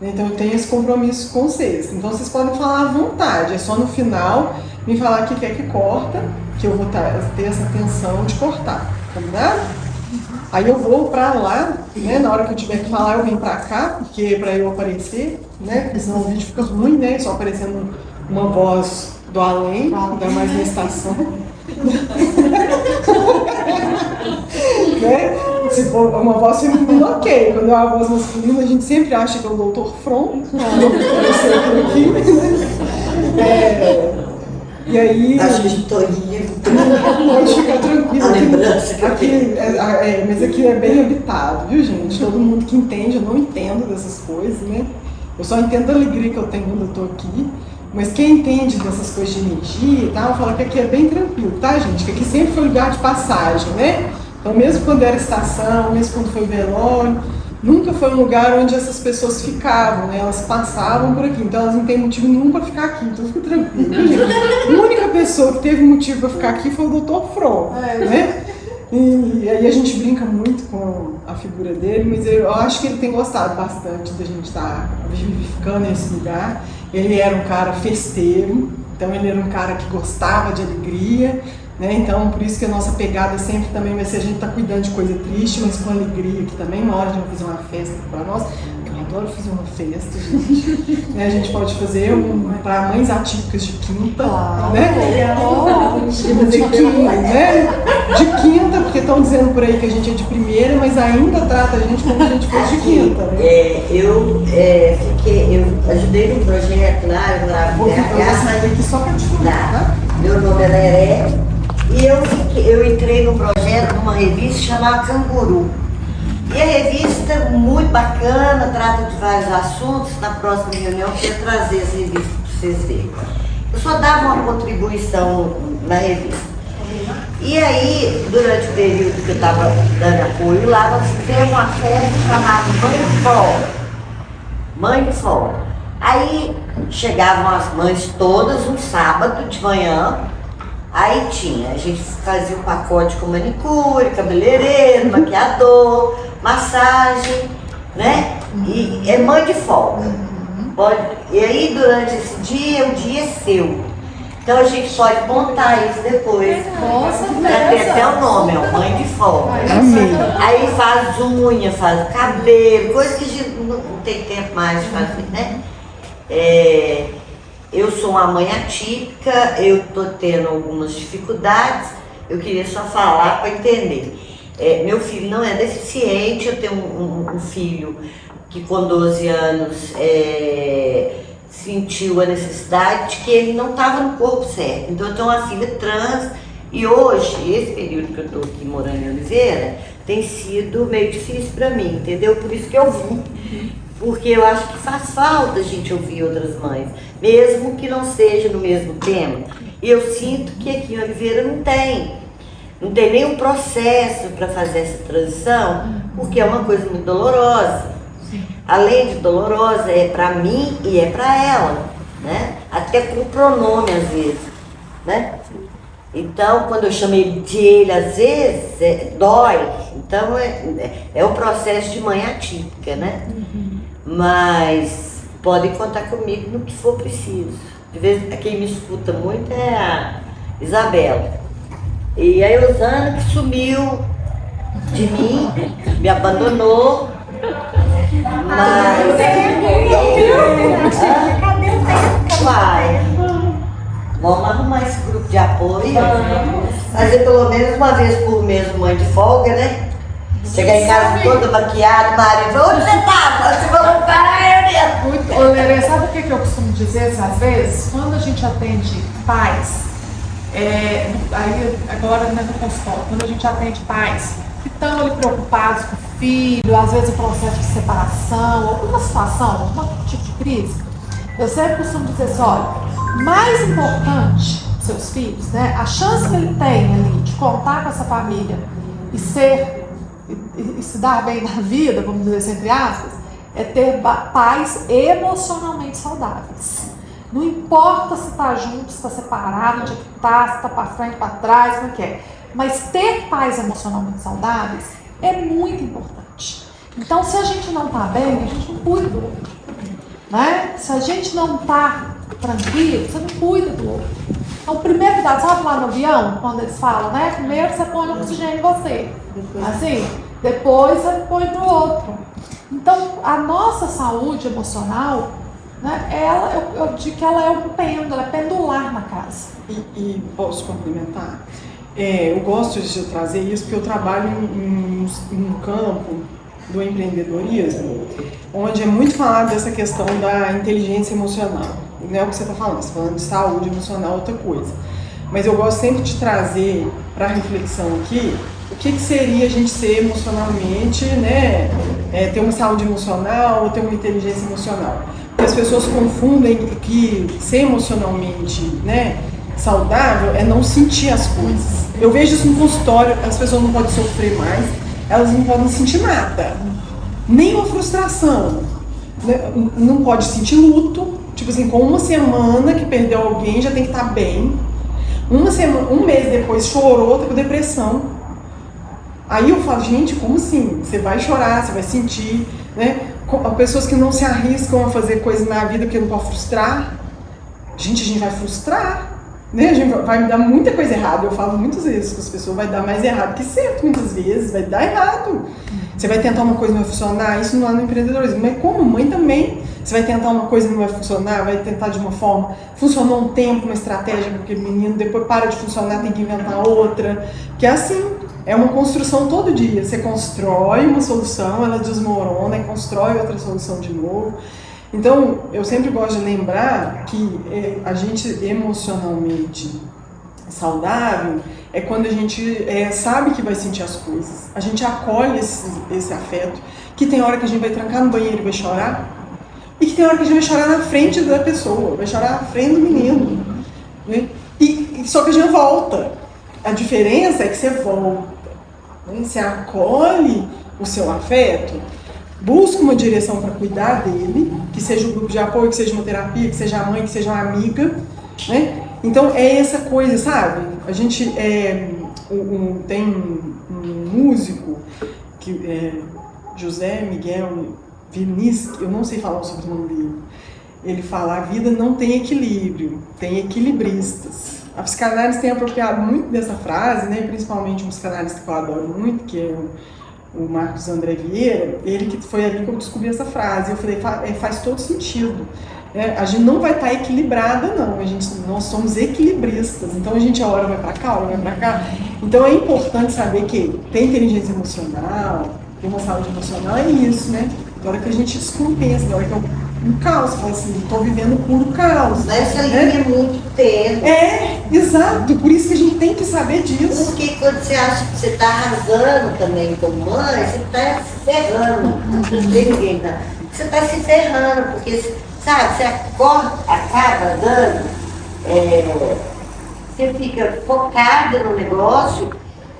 Então, eu tenho esse compromisso com vocês. Então, vocês podem falar à vontade. É só no final me falar que quer que corta, que eu vou ter essa atenção de cortar. Combinado? Aí eu vou pra lá, né? Na hora que eu tiver que falar, eu venho pra cá, porque pra eu aparecer, né? Porque senão o vídeo fica ruim, né? Só aparecendo uma voz do além, ainda mais na estação. Né? Se for uma voz feminina, ok. Quando é uma voz masculina, a gente sempre acha que é o Dr. From. Apareceu por aqui, né? E aí... Acho de Torinha. Pode ficar tranquilo. A lembrança que aqui, mas aqui é bem habitado, viu, gente? Todo mundo que entende, eu não entendo dessas coisas, né? Eu só entendo a alegria que eu tenho quando eu tô aqui. Mas quem entende dessas coisas de energia e tal, fala que aqui é bem tranquilo, tá, gente? Que aqui sempre foi lugar de passagem, né? Então, mesmo quando era estação, mesmo quando foi velório, nunca foi um lugar onde essas pessoas ficavam, né? Elas passavam por aqui, então elas não têm motivo nenhum para ficar aqui, então fica tranquilo, gente. A única pessoa que teve motivo para ficar aqui foi o Dr. From, né? E aí a gente brinca muito com a figura dele, mas eu acho que ele tem gostado bastante da gente estar vivificando esse lugar. Ele era um cara festeiro, então ele era um cara que gostava de alegria, né? Então por isso que a nossa pegada sempre também vai ser a gente estar cuidando de coisa triste, mas com alegria aqui também. Uma hora a gente vai fazer uma festa para nós, eu adoro fazer uma festa, gente. Né? A gente pode fazer para mães atípicas de quinta, né? De quinta, né? De quinta, porque estão dizendo por aí que a gente é de primeira, mas ainda trata a gente como a gente fosse de quinta. Né? Eu ajudei no projeto lá, eu morava Vou em BH. sair aqui só para te falar, tá? Meu nome é Leré. E eu entrei no projeto numa revista chamada Canguru. E a revista é muito bacana, trata de vários assuntos. Na próxima reunião eu quero trazer essa revista para vocês verem. Eu só dava uma contribuição na revista. E aí, durante o período que eu estava dando apoio lá, nós tivemos uma festa chamada Mãe de Folga. Mãe de Folga. Aí chegavam as mães todas um sábado de manhã. Aí a gente fazia um pacote com manicure, cabeleireiro, maquiador, massagem, né? E é mãe de folga. E aí durante esse dia, o dia é seu. Então a gente pode montar isso depois. Nossa, Já tem até o nome, é mãe de folga. Amei. Aí faz unha, faz cabelo, coisa que a gente não tem tempo mais de fazer, né? Eu sou uma mãe atípica, eu estou tendo algumas dificuldades, eu queria só falar para entender. Meu filho não é deficiente, eu tenho um filho que com 12 anos sentiu a necessidade de que ele não estava no corpo certo. Então eu tenho uma filha trans E hoje, esse período que eu estou aqui morando em Oliveira, tem sido meio difícil para mim, entendeu? Por isso que eu vim. Porque eu acho que faz falta a gente ouvir outras mães, mesmo que não seja no mesmo tema. E eu sinto que aqui em Oliveira não tem nenhum processo para fazer essa transição, porque é uma coisa muito dolorosa. Além de dolorosa, é para mim e é para ela, né? Até com pronome às vezes, né? Então, quando eu chamei de ele, às vezes, dói. Então, é um processo de mãe atípica, né? Mas podem contar comigo no que for preciso. De vez quem me escuta muito é a Isabela. E a Eusana, que sumiu de mim, me abandonou. Mas... Vai. Vamos arrumar esse grupo de apoio. Fazer pelo menos uma vez por mês mãe de folga, né? Chegar em casa toda maquiada, marido, onde você tá? Você falou, para Muito, ô, Lelê, sabe o que eu costumo dizer assim, às vezes? Quando a gente atende pais, aí agora no consultório, quando a gente atende pais que estão ali preocupados com o filho, às vezes o processo de separação, alguma situação, algum tipo de crise, eu sempre costumo dizer assim, olha, mais importante para seus filhos, né, a chance que ele tem ali de contar com essa família e se dar bem na vida, vamos dizer assim, entre aspas, é ter pais emocionalmente saudáveis. Não importa se está junto, se está separado, onde é que está, se está para frente, para trás, como é que é. Mas ter pais emocionalmente saudáveis é muito importante. Então, se a gente não está bem, a gente não cuida do outro. Né? Se a gente não está tranquilo, você não cuida do outro. Então, primeiro cuidado, sabe lá no avião, quando eles falam, né? Primeiro você põe o oxigênio em você. Assim, depois você põe no outro. Então, a nossa saúde emocional, né, eu digo que ela é um pêndulo, ela é pendular na casa. E posso complementar? Eu gosto de trazer isso porque eu trabalho em um campo do empreendedorismo, onde é muito falado dessa questão da inteligência emocional. Não é o que você está falando, você está falando de saúde emocional, outra coisa. Mas eu gosto sempre de trazer para reflexão aqui o que seria a gente ser emocionalmente, né? Ter uma saúde emocional ou ter uma inteligência emocional. Porque as pessoas confundem que ser emocionalmente, né, saudável é não sentir as coisas. Eu vejo isso no consultório, as pessoas não podem sofrer mais, elas não podem sentir nada, nem uma frustração, né? Não pode sentir luto, tipo assim, com uma semana que perdeu alguém já tem que estar bem, um mês depois chorou, tá com depressão. Aí eu falo, gente, como assim? Você vai chorar, você vai sentir, né? Pessoas que não se arriscam a fazer coisas na vida porque não pode frustrar. Gente, a gente vai frustrar, né? A gente vai dar muita coisa errada. Eu falo muitas vezes com as pessoas, vai dar mais errado que certo, muitas vezes, vai dar errado. Você vai tentar uma coisa e não vai funcionar, isso não é no empreendedorismo. Mas como mãe também, você vai tentar uma coisa e não vai funcionar, vai tentar de uma forma, funcionou um tempo, uma estratégia com aquele menino, depois para de funcionar, tem que inventar outra. Que é assim, é uma construção todo dia. Você constrói uma solução, ela desmorona e constrói outra solução de novo. Então, eu sempre gosto de lembrar que a gente emocionalmente saudável é quando a gente sabe que vai sentir as coisas. A gente acolhe esse afeto, que tem hora que a gente vai trancar no banheiro e vai chorar, e que tem hora que a gente vai chorar na frente da pessoa, vai chorar na frente do menino. Né? Só que a gente volta. A diferença é que você volta, né? Você acolhe o seu afeto, busca uma direção para cuidar dele, que seja um grupo de apoio, que seja uma terapia, que seja a mãe, que seja uma amiga, né? Então é essa coisa, sabe? A gente tem um músico que José Miguel Vinícius, eu não sei falar o sobrenome dele. Ele fala: a vida não tem equilíbrio, tem equilibristas. A psicanálise tem apropriado muito dessa frase, né? Principalmente um psicanalista que eu adoro muito, que é o Marcos André Vieira. Ele que foi ali que eu descobri essa frase. Eu falei, faz todo sentido. A gente não vai estar equilibrada, não. Nós somos equilibristas. Então a gente a hora vai para cá, a hora vai para cá. Então é importante saber que ter inteligência emocional, ter uma saúde emocional é isso, né? Na hora que a gente descompensa, na hora que eu um caos, fala assim, estou vivendo puro caos. Essa linha é muito tênue. Exato, por isso que a gente tem que saber disso. Porque quando você acha que você está arrasando também como mãe, você está se ferrando. Não tem ninguém, não. Você está se ferrando, porque, sabe, você acaba dando, você fica focada no negócio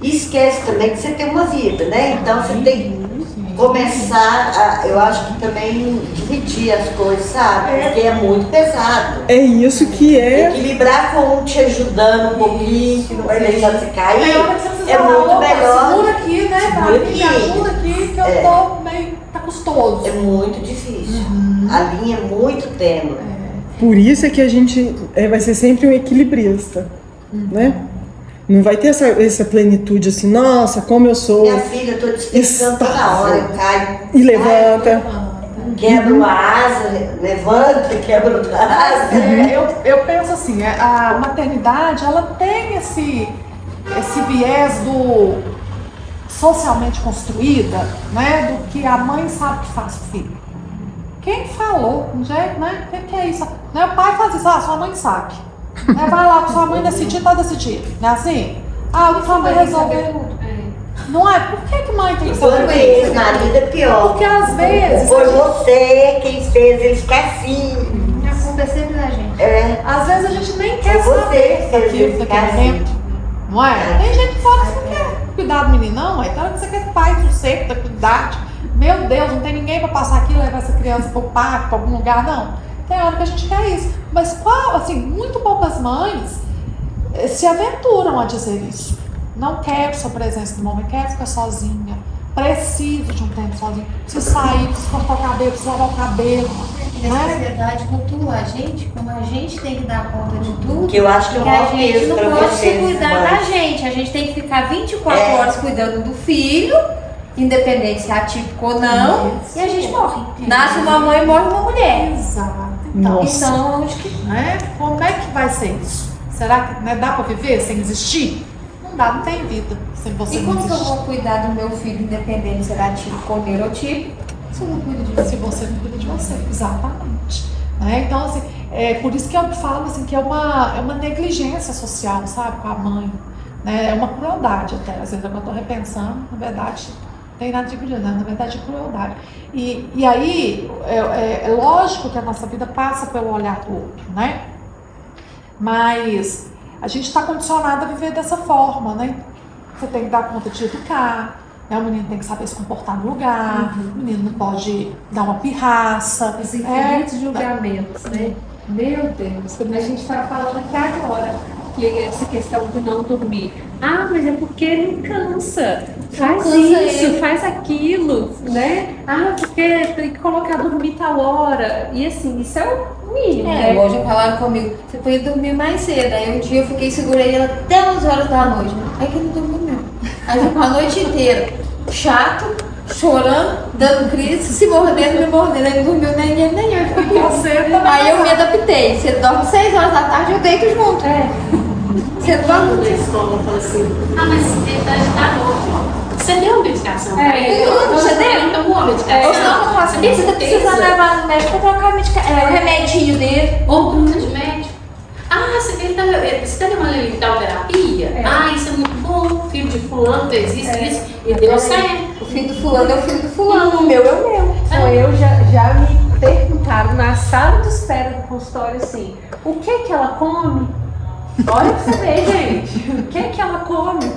e esquece também que você tem uma vida, né? Então você tem que começar eu acho que também dividir as coisas, sabe? Porque é muito pesado. É isso que é. Equilibrar com um te ajudando um pouquinho, que não vai deixar você cair, hora que você precisa é falar, muito opa, melhor. segura aqui, né? Segura Me aqui. ajuda aqui, que eu tô meio, tá custoso. É muito difícil. A linha é muito tênue. Por isso é que a gente vai ser sempre um equilibrista, né? Não vai ter essa plenitude assim, nossa, como eu sou. Minha filha, eu tô descansando toda hora, eu caio. E levanta. Quebra uma asa, levanta, quebra outra asa. Eu penso assim, a maternidade, ela tem esse viés do socialmente construída, né? Do que a mãe sabe que faz pro filho. Quem falou, né? O que é isso? Né? O pai faz isso, sua mãe sabe. Né? Vai lá, sua mãe decidir, tá decidido. Não é assim? O que sua mãe resolveu. Não é? Por que mãe tem que saber? Quando eles, marido é pior. Porque às vezes. Foi você quem fez, eles querem assim. A culpa é sempre da gente. Às vezes a gente nem quer Você saber que daquilo fez daquele assim. momento. Não é? Tem gente que fala que você quer cuidar do menino, não. Então você quer pai do seco, da cuidade. Meu Deus, não tem ninguém para passar aqui e levar essa criança para o parque, para algum lugar, não. Tem hora que a gente quer isso. Mas assim, muito poucas mães se aventuram a dizer isso. Não quero sua presença no momento, quero ficar sozinha. Preciso de um tempo sozinha. Preciso sair, preciso cortar o cabelo, preciso lavar o cabelo. E a sociedade rotula a gente como a gente tem que dar conta de tudo. Que eu acho que é o a maior gente peso não pra pode se vocês, cuidar mães. da gente. A gente tem que ficar 24 horas cuidando do filho, independente se é atípico ou não, e a gente morre. Nasce uma mãe e morre uma mulher. Exato. Nossa. Então, acho que Né? Como é que vai ser isso? Será que dá para viver sem existir? Não dá, não tem vida sem você e não como que eu existir. vou cuidar do meu filho, independente se ele é atípico ou neurotípico, se eu não cuido de Se você não cuida de você, exatamente. Né? Então, assim, é por isso que eu falo assim, que é uma negligência social, sabe, com a mãe. Né? É uma crueldade até, às vezes eu estou repensando, na verdade, não tem nada de brilhante, na verdade é crueldade. E aí, é lógico que a nossa vida passa pelo olhar do outro, né? Mas a gente está condicionado a viver dessa forma, né? Você tem que dar conta de educar, né? O menino tem que saber se comportar no lugar, o menino não pode dar uma pirraça. Os infinitos julgamentos, né? Meu Deus, como a gente está falando aqui agora, que essa questão de não dormir. Mas é porque ele cansa. Faz Cansa isso, ele. faz aquilo, né? Porque tem que colocar dormir tal hora. E assim, isso é o mínimo, né? Hoje falaram comigo, você foi dormir mais cedo. Aí um dia eu fiquei, segurei ela até 11 horas da noite. Aí que não dormiu mesmo. Aí ficou a noite inteira, chato, chorando, dando crise, se mordendo, me mordendo. Aí não dormiu nem ele, nem eu. Fiquei pensando. Aí eu me adaptei. Você dorme 6 horas da tarde, eu deito junto. Você dorme. Na escola fala assim, mas ele tá agitador. Você deu uma medicação? Você deu? Então, boa medicação. Ou senão não faço isso. Você tá precisando levar no médico pra trocar o remedinho dele. Ou um de médico. Você tá levando ele em tal terapia? Isso é muito bom. Filho de fulano fez isso, e deu certo. O filho do fulano é o filho do fulano, o meu é o meu. Eu já me perguntaram na sala de espera do consultório assim, o que ela come? Olha pra você ver, gente. O que ela come?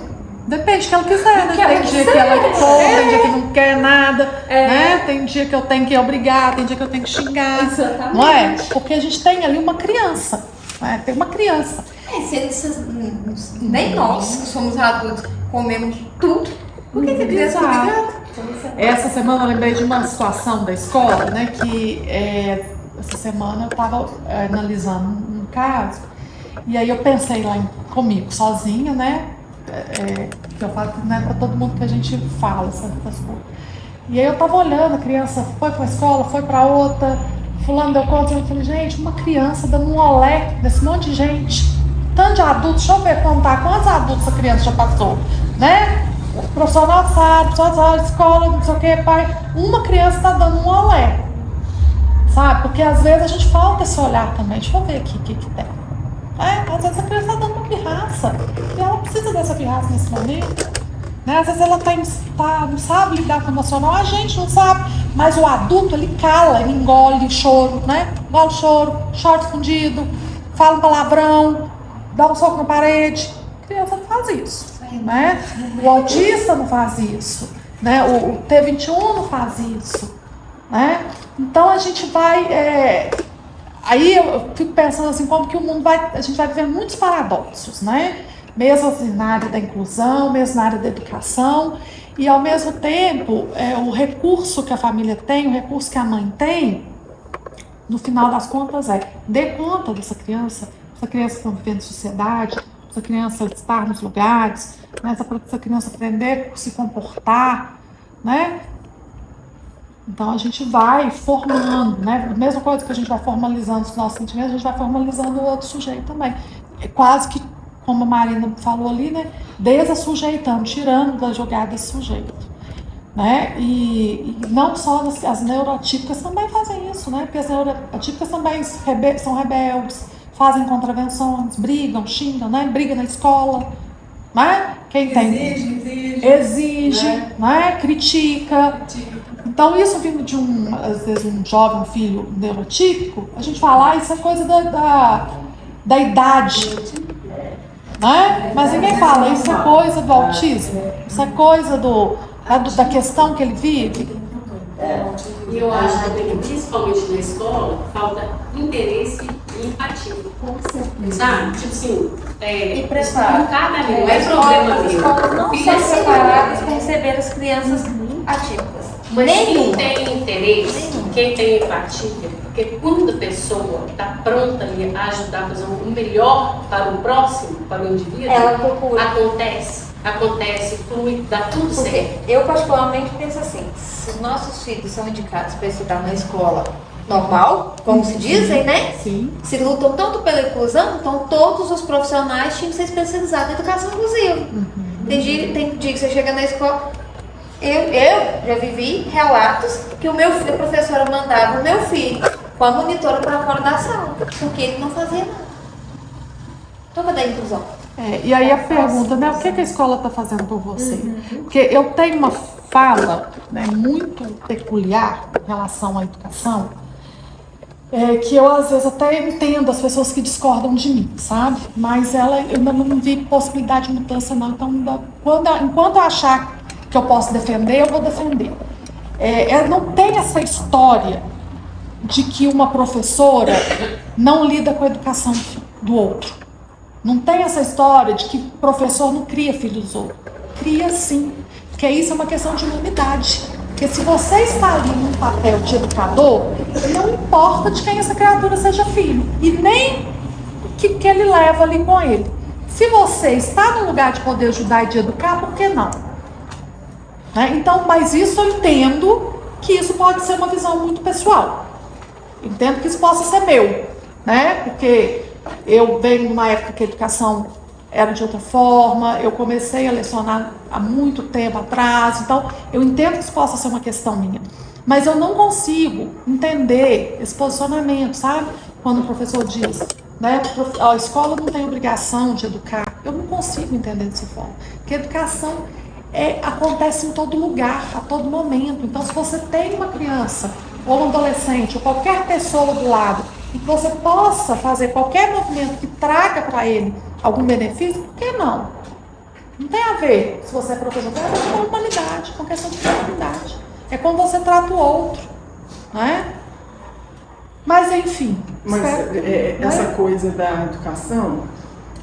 Depende do que ela quiser, né? Que ela Tem dia quiser. que ela come, tem dia que não quer nada, né? Tem dia que eu tenho que obrigar, tem dia que eu tenho que xingar. Exatamente. Não é? Porque a gente tem ali uma criança, né? Tem uma criança. Nem nós, que somos adultos, comemos tudo. Por que a criança Exato. come gato? Essa semana eu lembrei de uma situação da escola, né? Que essa semana eu estava analisando um caso, e aí eu pensei lá comigo, sozinha, né? Que eu falo que não é para todo mundo que a gente fala essas coisas. E aí eu tava olhando, a criança foi para a escola, foi para outra, fulano deu conta, eu falei, gente, uma criança dando um olé nesse monte de gente, tanto de adultos, deixa eu ver contar quantos adultos essa criança já passou, né? Profissional sabe, escola, não sei o que, pai, uma criança tá dando um olé. sabe? Porque às vezes a gente falta esse olhar também. Deixa eu ver aqui o que tem. Às vezes a criança está dando uma pirraça e ela precisa dessa pirraça nesse momento. Né? Às vezes ela não sabe lidar com o emocional, a gente não sabe, mas o adulto ele cala, ele engole o choro, né? Engole o choro, chora escondido, fala um palavrão, dá um soco na parede. A criança não faz isso, né? O autista não faz isso, né? O T21 não faz isso, né? Então a gente vai. Aí eu fico pensando assim, como que o mundo a gente vai viver muitos paradoxos, né? Mesmo assim, na área da inclusão, mesmo na área da educação, e ao mesmo tempo, o recurso que a família tem, o recurso que a mãe tem, no final das contas dê conta dessa criança conviver em sociedade, essa criança estar nos lugares, né? Essa criança aprender a se comportar, né? Então a gente vai formando, né? A mesma coisa que a gente vai formalizando os nossos sentimentos, a gente vai formalizando o outro sujeito também. É quase que, como a Marina falou ali, né? Desassujeitando, tirando da jogada esse sujeito. Né? E não só as neurotípicas também fazem isso, né? Porque as neurotípicas também são rebeldes, fazem contravenções, brigam, xingam, né? Briga na escola. Né? Quem exige, né? Critica. Então, isso vindo de às vezes, um jovem, um filho neurotípico, a gente fala, isso é coisa da idade. Né? Mas ninguém fala, isso é coisa do autismo, isso é coisa da questão que ele vive. E eu acho que, principalmente na escola, falta interesse e empatia. Sabe? Tipo assim, E preparo. cada ali, não é problema As meu. escolas não Filho são é seu. preparadas para receber as crianças atípicas. Mas quem Nenhuma. tem interesse, quem tem empatia, porque quando a pessoa está pronta ali a ajudar a fazer o melhor para o próximo, para o indivíduo, Ela procura. acontece, flui, dá tudo Porque certo. eu particularmente penso assim, se os nossos filhos são indicados para estudar na escola normal, como se dizem, né? Sim. Se lutam tanto pela inclusão, então todos os profissionais tinham que ser especializados em educação inclusiva. Tem dia que você chega na escola. Eu já vivi relatos que a professora mandava o meu filho com a monitora para fora da sala, porque ele não fazia nada. Toma da inclusão. E aí a pergunta, né? O que a escola está fazendo por você? Porque eu tenho uma fala, né, muito peculiar em relação à educação, que eu às vezes até entendo as pessoas que discordam de mim, sabe? Mas eu ainda não vi possibilidade de mudança não. Então, enquanto eu achar que eu posso defender, eu vou defender. Não tem essa história de que uma professora não lida com a educação do outro. Não tem essa história de que o professor não cria filhos dos outros. Cria sim, porque isso é uma questão de humanidade. Porque se você está ali num papel de educador, não importa de quem essa criatura seja filho. E nem que ele leva ali com ele. Se você está no lugar de poder ajudar e de educar, por que não? Né? Então, mas isso eu entendo que isso pode ser uma visão muito pessoal. Entendo que isso possa ser meu, né? Porque eu venho de uma época que a educação era de outra forma, eu comecei a lecionar há muito tempo atrás, então eu entendo que isso possa ser uma questão minha. Mas eu não consigo entender esse posicionamento, sabe? Quando o professor diz, né, a escola não tem obrigação de educar, eu não consigo entender dessa forma. Porque a educação acontece em todo lugar, a todo momento. Então, se você tem uma criança, ou um adolescente, ou qualquer pessoa do lado, e que você possa fazer qualquer movimento que traga para ele algum benefício, por que não? Não tem a ver, se você é professor, tem a ver com a humanidade, com a questão de humanidade. É como você trata o outro, né? Mas, enfim. Mas essa coisa da educação,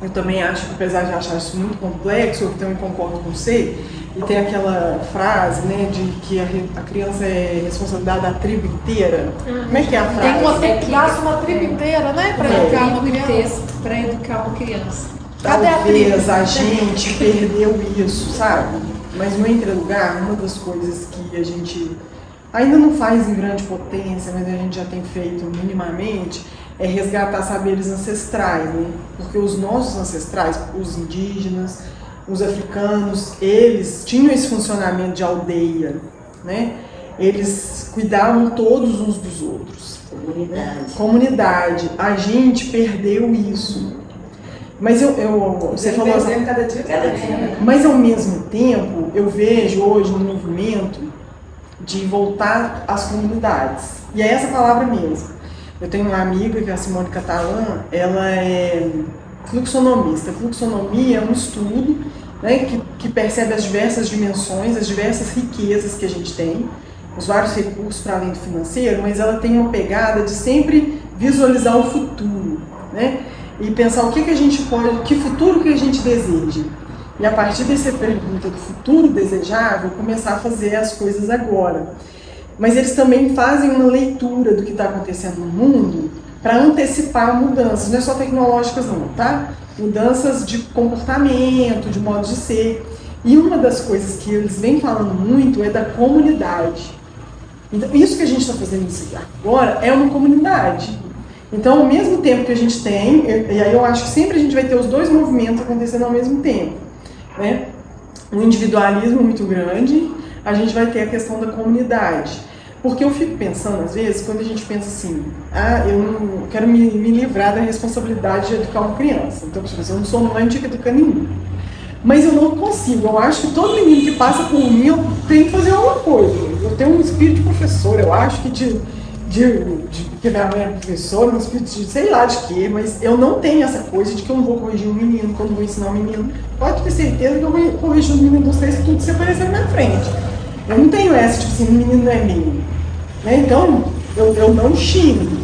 eu também acho, apesar de achar isso muito complexo, eu também concordo com você, e tem aquela frase, né, de que a criança é responsabilidade da tribo inteira. Como é que é a frase? Tem uma tribo inteira, né, para educar uma criança. Para educar uma criança. Cadê a tribo? Talvez a gente perdeu isso, sabe? Mas no Entre Lugar, uma das coisas que a gente ainda não faz em grande potência, mas a gente já tem feito minimamente, é resgatar saberes ancestrais, né? Porque os nossos ancestrais, os indígenas, os africanos, eles tinham esse funcionamento de aldeia, né? eles cuidavam todos uns dos outros. Comunidade. A gente perdeu isso. Mas você falou assim, cada dia. mas ao mesmo tempo, eu vejo hoje um movimento de voltar às comunidades. E é essa palavra mesmo. Eu tenho uma amiga, que é a Simone Catalã, ela é fluxonomista. Fluxonomia é um estudo, né, que percebe as diversas dimensões, as diversas riquezas que a gente tem, os vários recursos para além do financeiro, mas ela tem uma pegada de sempre visualizar o futuro, né? E pensar o que a gente pode, que futuro que a gente deseja. E a partir dessa pergunta do futuro desejável, começar a fazer as coisas agora. Mas eles também fazem uma leitura do que está acontecendo no mundo para antecipar mudanças, não é só tecnológicas não, tá? Mudanças de comportamento, de modo de ser. E uma das coisas que eles vêm falando muito é da comunidade. Então, isso que a gente está fazendo agora é uma comunidade. Então, ao mesmo tempo que a gente tem, e aí eu acho que sempre a gente vai ter os dois movimentos acontecendo ao mesmo tempo, né? Um individualismo muito grande, a gente vai ter a questão da comunidade. Porque eu fico pensando, às vezes, quando a gente pensa assim, eu não quero me livrar da responsabilidade de educar uma criança. Então, eu não sou mãe, não tinha que educar nenhum. Mas eu não consigo, eu acho que todo menino que passa por mim, eu tenho que fazer alguma coisa. Eu tenho um espírito de professor, eu acho que porque minha mãe é professora, um espírito de sei lá de quê, mas eu não tenho essa coisa de que eu não vou corrigir um menino, que eu não vou ensinar um menino. Pode ter certeza que eu vou corrigir os meninos dos três, tudo se aparecer na minha frente. Eu não tenho essa, tipo assim, o menino não é meu. Né? Então, eu não xingo,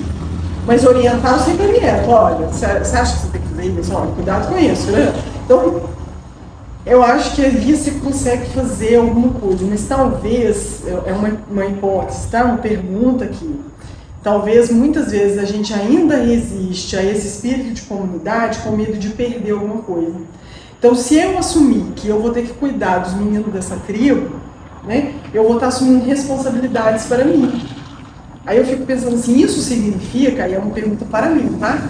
mas orientar eu sempre oriento. Olha, você acha que você tem que fazer isso? Olha, cuidado com isso, né? Então, eu acho que ali você consegue fazer alguma coisa, mas talvez, é uma hipótese, tá? Uma pergunta aqui. Talvez, muitas vezes, a gente ainda resiste a esse espírito de comunidade com medo de perder alguma coisa. Então, se eu assumir que eu vou ter que cuidar dos meninos dessa tribo, né, eu vou estar assumindo responsabilidades para mim. Aí eu fico pensando assim, isso significa, aí é uma pergunta para mim, tá?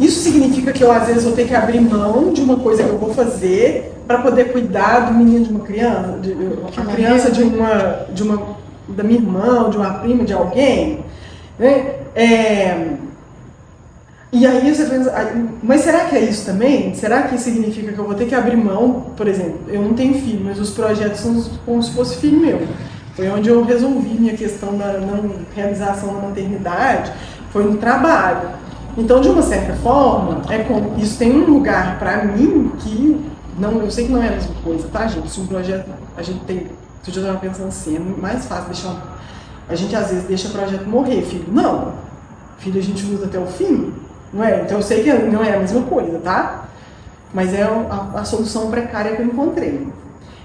Isso significa que eu, às vezes, vou ter que abrir mão de uma coisa que eu vou fazer para poder cuidar do menino de uma criança, da minha irmã, de uma prima, de alguém, né? E aí você pensa, mas será que é isso também? Será que significa que eu vou ter que abrir mão? Por exemplo, eu não tenho filho, mas os projetos são como se fosse filho meu. Foi onde eu resolvi minha questão da não realização da maternidade, foi no trabalho. Então, de uma certa forma, isso tem um lugar para mim que não, eu sei que não é a mesma coisa, tá, gente? Se um projeto a gente tem, se eu já estava pensando assim, é mais fácil a gente às vezes deixa o projeto morrer, filho. Não, filho a gente luta até o fim, não é? Então eu sei que não é a mesma coisa, tá? Mas é a solução precária que eu encontrei.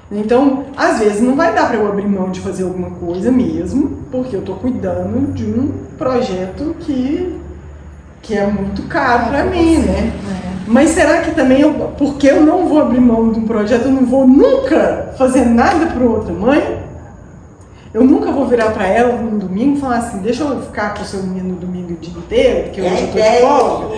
Então, às vezes não vai dar para eu abrir mão de fazer alguma coisa mesmo, porque eu estou cuidando de um projeto que é muito caro para mim, né? Mas será que também, porque eu não vou abrir mão de um projeto, eu não vou nunca fazer nada para outra mãe? Eu nunca vou virar para ela no domingo e falar assim, deixa eu ficar com o seu menino no domingo o dia inteiro, porque hoje eu estou de folga.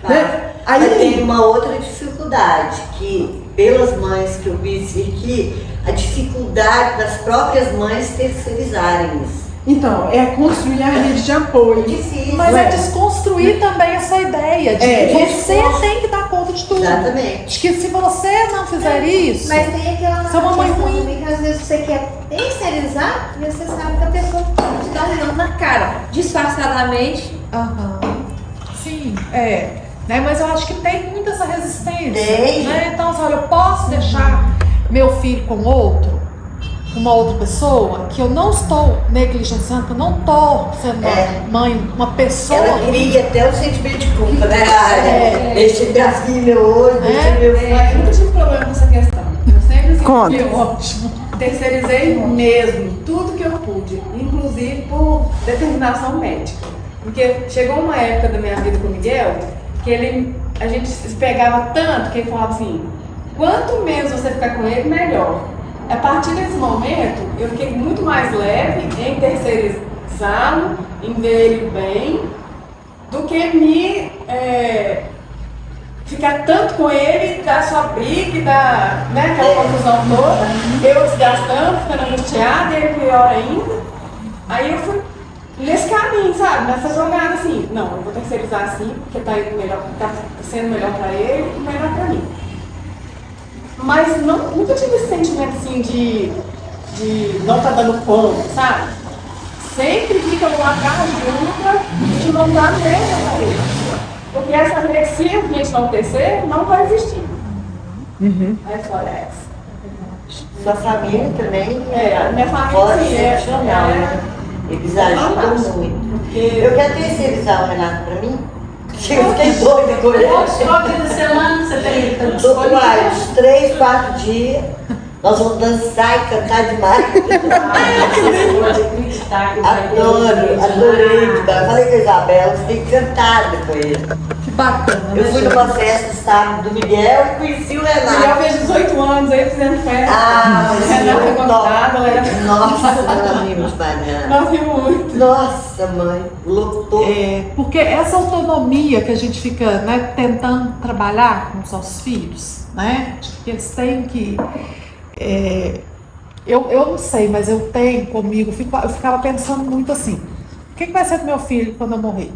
Né? Aí tem uma outra dificuldade, que pelas mães que eu vi aqui, a dificuldade das próprias mães terceirizarem isso. Então, é construir a rede de apoio. Difícil, mas é desconstruir também essa ideia de que você tem que dar conta de tudo. Exatamente. De que se você não fizer isso, Mas tem aquela você é uma mãe questão ruim. também que às vezes você quer terceirizar e você sabe que a pessoa pode te dar um não na cara, disfarçadamente. Sim, né? Mas eu acho que tem muita essa resistência. Tem. Né? Então, olha, eu posso deixar meu filho com uma outra pessoa, que eu não estou negligenciando, que eu não estou sendo mãe, uma pessoa. Ela cria até o sentimento de culpa, né? Deixa minha filha hoje, deixa meu filho. Eu nunca tive problema com essa questão. Eu sempre Conta. Ótimo. terceirizei mesmo tudo que eu pude, inclusive por determinação médica. Porque chegou uma época da minha vida com o Miguel que a gente se pegava tanto que ele falava assim, quanto menos você ficar com ele, melhor. A partir desse momento, eu fiquei muito mais leve em terceirizá-lo, em ver ele bem, do que ficar tanto com ele, dar sua briga, dar aquela confusão toda, eu desgastando, ficando angustiada, e ele pior ainda. Aí eu fui nesse caminho, sabe? Nessa jogada assim, não, eu vou terceirizar assim, porque tá indo melhor, tá sendo melhor pra ele e melhor pra mim. Mas nunca tive esse sentimento assim de não tá dando conta, sabe? Sempre fica uma garra junta de não dar mesmo pra ele. Porque essa rede, se a gente não tecer, não vai existir. A história é essa. Sua família também A minha família pode sim, ser excepcional, né? Eles ajudam fantástico. muito. Eu quero terceirizar o Renato pra mim. Eu fiquei doida com ele. Qual dia da semana você tem? Uai, uns 3, 4 dias. Nós vamos dançar e cantar demais. Você pode acreditar que vai ter Adorei demais. Falei com a Isabela, fiquei encantada com ele. Que bacana, Eu né, fui gente? numa festa sábado do Miguel e conheci o Miguel Renato. fez 18 anos, aí fizemos festa. Ah, mas Renata foi eu convidada, ela era... Nossa, ela rimos banana. Nós rimos muito. Nossa, mãe, lotou. Porque essa autonomia que a gente fica, né, tentando trabalhar com os nossos filhos, né? De que eles têm que. Eu não sei, mas eu tenho comigo, eu ficava pensando muito assim: o que vai ser do meu filho quando eu morrer?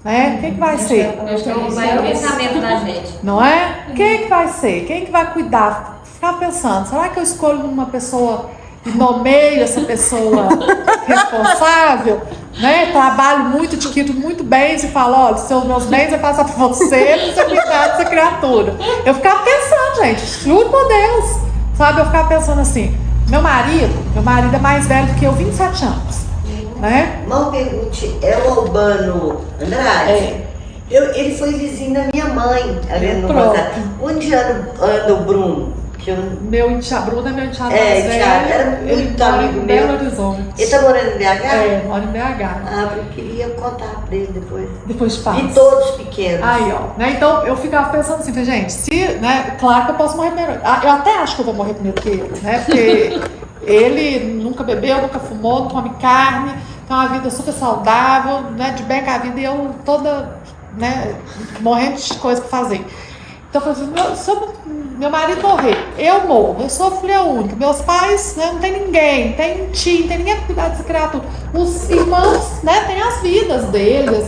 Né? O que vai ser? Então vai o pensamento da gente. Não é? Quem que vai ser? Quem que vai cuidar? Ficava pensando, será que eu escolho uma pessoa e nomeio essa pessoa responsável? Né? Trabalho muito, te quito muito bens e falo, olha, os meus bens eu passo para você, pra você cuidar dessa criatura. Eu ficava pensando, gente, juro por Deus. Sabe, eu ficava pensando assim, meu marido é mais velho do que eu, 27 anos. Né? Mal pergunte, é o Albano Andrade? Ele foi vizinho da minha mãe, ali no Pronto. Bazar. Onde anda o Bruno? Que eu... Meu enteado, Bruno é meu enteado É, mais enteado, velho. era Ele muito mora amigo em meu. Belo Horizonte. Ele tá morando em BH? Mora em BH. Ah, eu queria contar pra ele depois. Depois passa. E todos pequenos. Aí, ó, né? Então eu ficava pensando assim, falei, gente, se, né, claro que eu posso morrer primeiro. Eu até acho que eu vou morrer primeiro que ele, né? Porque ele nunca bebeu, nunca fumou, não come carne, tem uma vida super saudável, né? De bem com a vida e eu toda, né, morrendo de coisa pra fazer. Então eu falei assim, se meu marido morrer, eu morro, eu sou filha única, meus pais, né, não tem ninguém, não tem tio, não tem ninguém pra cuidar dessa criatura. Os irmãos, né, têm as vidas deles,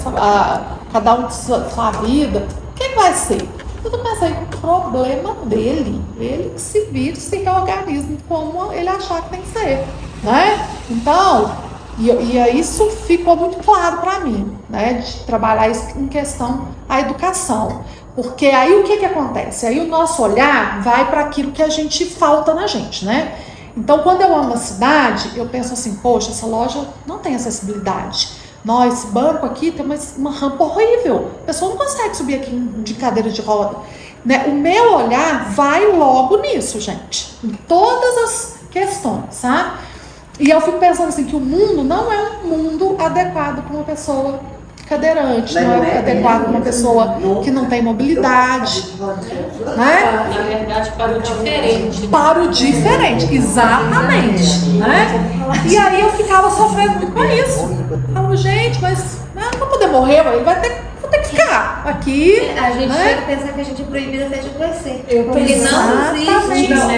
cada um de sua vida. Quem vai ser? Eu pensei, o problema dele, ele que se vira, se reorganiza como ele achar que tem que ser, né? Então, e isso ficou muito claro para mim, né, de trabalhar isso em questão à educação. Porque aí o que acontece? Aí o nosso olhar vai para aquilo que a gente falta na gente, né? Então, quando eu amo a cidade, eu penso assim, poxa, essa loja não tem acessibilidade. Nós, esse banco aqui tem uma rampa horrível. A pessoa não consegue subir aqui de cadeira de roda. Né? O meu olhar vai logo nisso, gente. Em todas as questões, sabe? E eu fico pensando assim, que o mundo não é um mundo adequado para uma pessoa cadeirante, não é adequado para uma pessoa que não tem mobilidade, né? Na verdade, para o diferente. Para o diferente, exatamente, né? E aí eu ficava sofrendo muito com isso. Falava, gente, mas não poder morrer, ele vou ter que ficar aqui. A gente né? chega a pensar que a gente é proibido até de conhecer. Eu Porque não existe. Não,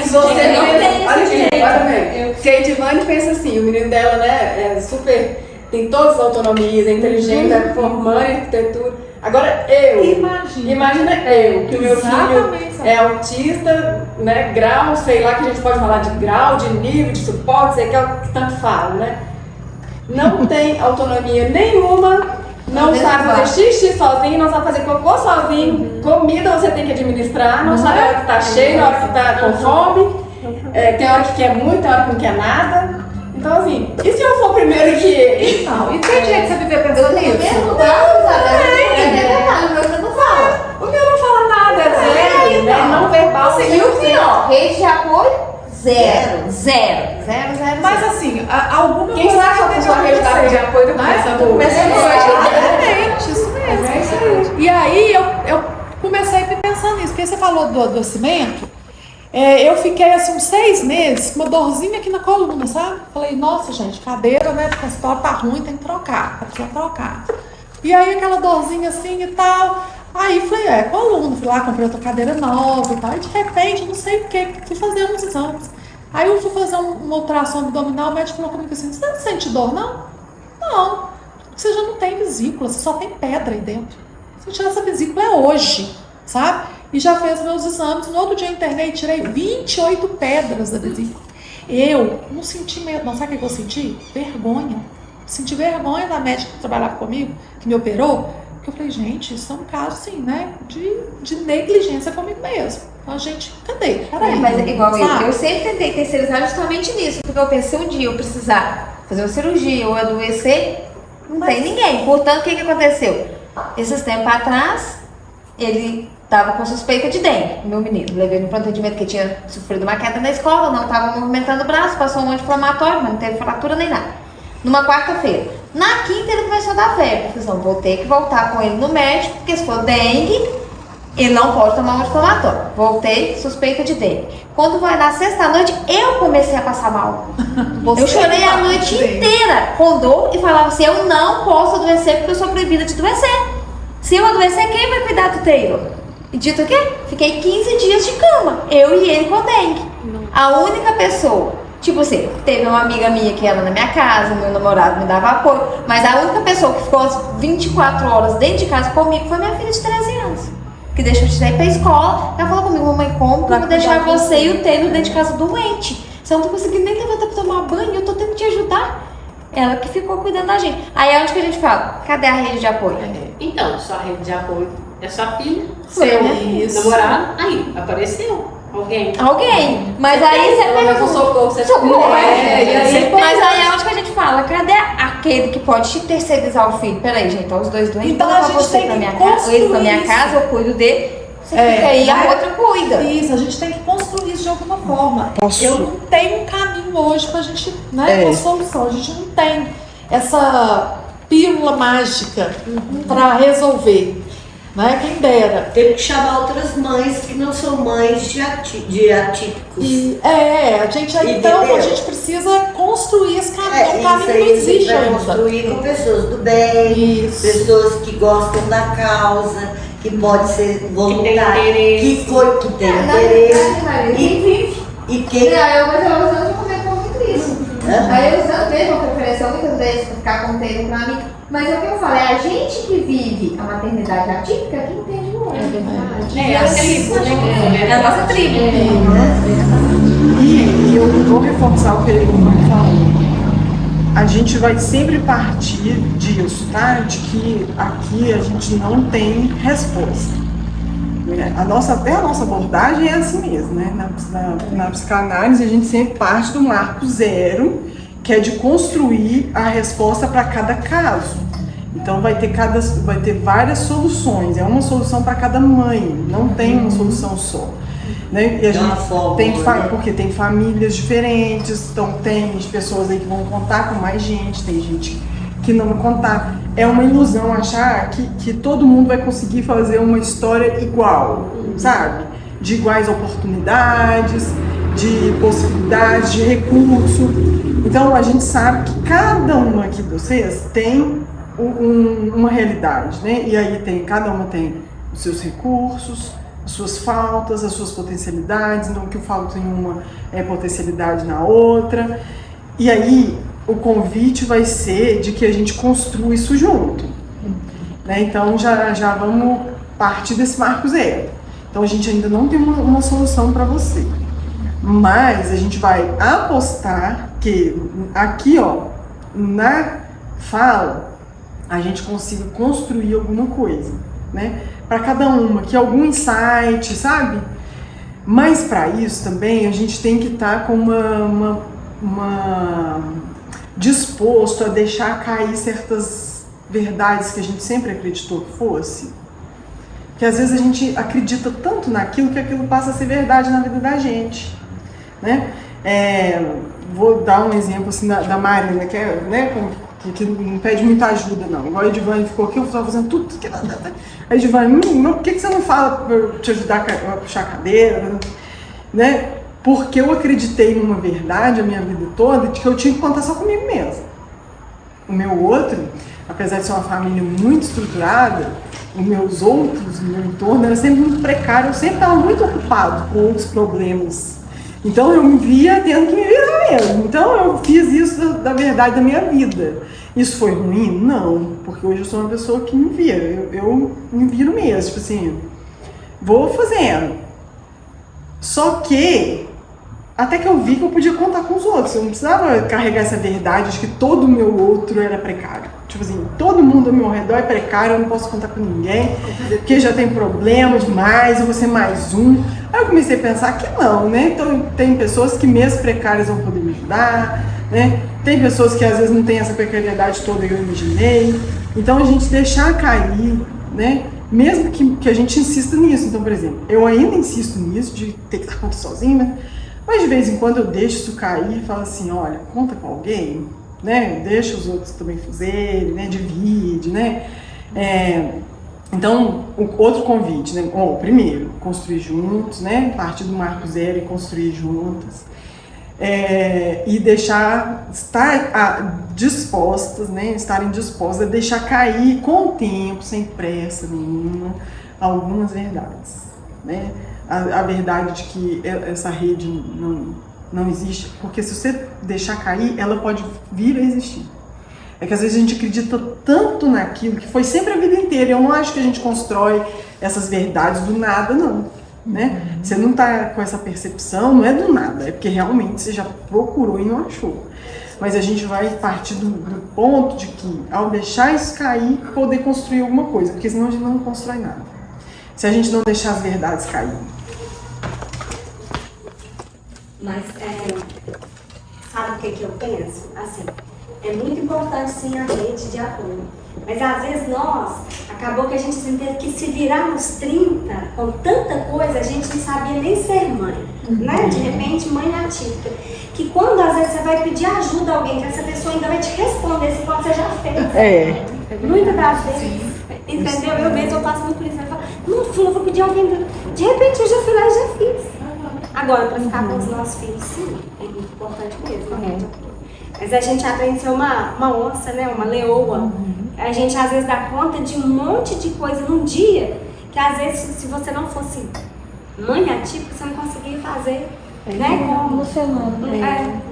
Você não tem olha esse aqui, direito. olha bem. Porque a Edivane pensa assim, o menino dela, né, é super, tem todas as autonomias, é inteligente, é formando em arquitetura. Agora imagina eu, que o meu filho é autista, né, grau, sei lá, que a gente pode falar de grau, de nível, de suporte, sei que é o que tanto fala, né? Não tem autonomia nenhuma, não sabe fazer xixi sozinho, não sabe fazer cocô sozinho, comida você tem que administrar, não sabe a hora que tá cheio, na hora que tá com fome, tem hora que quer muito, tem hora que não quer nada. Então assim, e se eu for primeiro que ele? Não, e tem jeito de você viver pensando nisso? Mesmo grau, sabe? Você não fala. O meu não fala nada, é zero, né? Não verbal, E o pior, rede de apoio, zero. Mas assim, alguma Quem sabe só com sua rede de apoio tá começando Exatamente, isso mesmo. É isso aí. E aí eu comecei a pensar nisso, porque você falou do adoecimento, eu fiquei assim uns 6 meses com uma dorzinha aqui na coluna, sabe? Falei, nossa gente, cadeira, né? O consultório tá ruim, tem que trocar, precisa trocar. E aí aquela dorzinha assim e tal. Aí falei, coluna, fui lá, comprei outra cadeira nova e tal. E de repente, não sei o que, fui fazer uns exames. Aí eu fui fazer uma ultrassom abdominal, o médico falou comigo assim, você não sente dor, não? Não, você já não tem vesícula, você só tem pedra aí dentro. Se eu tirar essa vesícula é hoje, sabe? E já fez meus exames, no outro dia eu internei e tirei 28 pedras da vesícula. Eu não senti medo, não, sabe o que eu senti? Vergonha. Senti vergonha da médica que trabalhava comigo, que me operou, porque eu falei, gente, isso é um caso assim, né, de negligência comigo mesmo. Então a gente, cadê? Peraí. Mas igual sabe? eu sempre tentei terceirizar justamente nisso, porque eu pensei um dia eu precisar fazer uma cirurgia ou adoecer, não tem ninguém. Portanto, o que aconteceu? Esses tempos atrás, ele estava com suspeita de dengue, meu menino. Levei no pronto atendimento que tinha sofrido uma queda na escola, não estava movimentando o braço, passou um anti-inflamatório, mas não teve fratura nem nada. Numa quarta-feira. Na quinta ele começou a dar febre. Eu falei, não, vou ter que voltar com ele no médico, porque se for dengue, ele não pode tomar um anti-inflamatório. Voltei, suspeita de dengue. Quando vai na sexta-noite, eu comecei a passar mal. Eu chorei a noite inteira com dor e falava assim, eu não posso adoecer porque eu sou proibida de adoecer. Se eu adoecer, quem vai cuidar do Taylor? E dito o quê? Fiquei 15 dias de cama, eu e ele com dengue. A única pessoa, tipo assim, teve uma amiga minha que era na minha casa, meu namorado me dava apoio, mas a única pessoa que ficou as 24 horas dentro de casa comigo foi minha filha de 13 anos. Que deixou de ir pra escola, ela falou comigo, mamãe, como que eu vou deixar você e o Taylor dentro de casa doente? Você não tá conseguindo nem levantar pra tomar banho, eu tô tendo que te ajudar. Ela que ficou cuidando da gente. Aí é onde que a gente fala, cadê a rede de apoio? Então, sua rede de apoio é sua filha, Foi, seu né? namorado, aí apareceu alguém. Alguém. Mas aí você Ela levou socorro, você socorro. e aí Mas aí é onde que a gente fala, cadê aquele que pode te terceirizar o filho? Peraí, gente, tá os dois doentes, Então, vou a levar gente você tem pra que minha casa, ele pra minha construir casa, eu cuido dele. Você É, fica aí, a né? outra cuida. Isso, a gente tem que construir isso de alguma forma. Posso? Eu não tenho um caminho hoje pra gente, né, uma solução. A gente não tem essa pílula mágica pra resolver, né? Quem dera. Temos que chamar outras mães que não são mães de atípicos. A gente então Entendeu? a gente precisa construir esse caminho. O Isso caminho não aí existe vai ainda. construir com pessoas do bem, Isso. pessoas que gostam da causa, que pode ser voluntário, interesse. que tem Na interesse. verdade, Maria, quem vive. E quem Mas eu usando de comentou muito isso. Hã? Aí eu usando mesmo a preferência muitas vezes pra ficar com o Taylor pra mim. Mas é o que eu falo, é a gente que vive a maternidade atípica que entende o outro. É a tribo, né? É a nossa tribo. E eu vou reforçar o que ele falou. A gente vai sempre partir disso, tá? De que aqui a gente não tem resposta. Até a nossa abordagem é assim mesmo, né? Na psicanálise a gente sempre parte do marco zero, que é de construir a resposta para cada caso. Então vai ter várias soluções, é uma solução para cada mãe, não tem uma solução só. Né? E a gente porque tem famílias diferentes, então tem pessoas aí que vão contar com mais gente, tem gente que não vai contar. É uma ilusão achar que todo mundo vai conseguir fazer uma história igual, sabe? De iguais oportunidades, de possibilidades, de recurso. Então a gente sabe que cada uma aqui de vocês tem uma realidade, né? E aí cada uma tem os seus recursos, as suas faltas, as suas potencialidades. Então o que eu falo tem uma potencialidade na outra. E aí o convite vai ser de que a gente construa isso junto, né? Então já vamos partir desse marco zero. Então a gente ainda não tem uma solução para você, mas a gente vai apostar que aqui, ó, na fala a gente consiga construir alguma coisa, né? Para cada uma, que algum insight, sabe? Mas para isso também a gente tem que estar com disposto a deixar cair certas verdades que a gente sempre acreditou que fosse. Que às vezes a gente acredita tanto naquilo que aquilo passa a ser verdade na vida da gente, né? Vou dar um exemplo assim da Marina, que é, né, que não pede muita ajuda não. Igual a Edivane ficou aqui, eu estava fazendo tudo que ela... A Edivane, por que você não fala para eu te ajudar a puxar a cadeira, né? Porque eu acreditei numa verdade a minha vida toda de que eu tinha que contar só comigo mesmo. O meu outro, apesar de ser uma família muito estruturada, os meus outros, o meu entorno era sempre muito precário, eu sempre estava muito ocupado com outros problemas Então eu me via tendo que me virar mesmo. Então eu fiz isso da verdade da minha vida. Isso foi ruim? Não, porque hoje eu sou uma pessoa que me vira. Eu me viro mesmo, tipo assim, vou fazendo. Só que até que eu vi que eu podia contar com os outros. Eu não precisava carregar essa verdade de que todo o meu outro era precário. Tipo assim, todo mundo ao meu redor é precário, eu não posso contar com ninguém, porque já tem problema demais, eu vou ser mais um. Aí eu comecei a pensar que não, né? Então tem pessoas que mesmo precárias vão poder me ajudar, né? Tem pessoas que às vezes não têm essa precariedade toda que eu imaginei. Então a gente deixar cair, né? Mesmo que a gente insista nisso. Então, por exemplo, eu ainda insisto nisso, de ter que dar conta sozinha, mas de vez em quando eu deixo isso cair e falo assim, olha, conta com alguém, né? Deixa os outros também fazerem, né? Divide, né? Então, o outro convite, né? Bom, primeiro, construir juntos, né? Partir do marco zero e construir juntas. E estar dispostas, né? Estarem dispostas a deixar cair com o tempo, sem pressa nenhuma, algumas verdades, né? A verdade de que essa rede não existe, porque se você deixar cair, ela pode vir a existir. É que às vezes a gente acredita tanto naquilo que foi sempre a vida inteira. Eu não acho que a gente constrói essas verdades do nada, não. Né? Você não está com essa percepção, não é do nada, é porque realmente você já procurou e não achou. Mas a gente vai partir do ponto de que, ao deixar isso cair, poder construir alguma coisa, porque senão a gente não constrói nada. Se a gente não deixar as verdades cair. Mas, sabe o que eu penso? Assim, é muito importante sim a rede de apoio. Mas às vezes acabou que a gente teve que se virar nos 30, com tanta coisa, a gente não sabia nem ser mãe, né? De repente, mãe atípica. Que quando às vezes você vai pedir ajuda a alguém, que essa pessoa ainda vai te responder se você já fez. Muitas das vezes, entendeu? Eu mesmo passo muito por isso. Eu falo, não, eu vou pedir alguém. De repente eu já fui lá e já fiz. Agora, para ficar com os nossos filhos, sim, é muito importante mesmo. Mas a gente aprende a ser uma onça, né? Uma leoa. A gente às vezes dá conta de um monte de coisa num dia que às vezes se você não fosse mãe atípica, você não conseguia fazer, né? Como no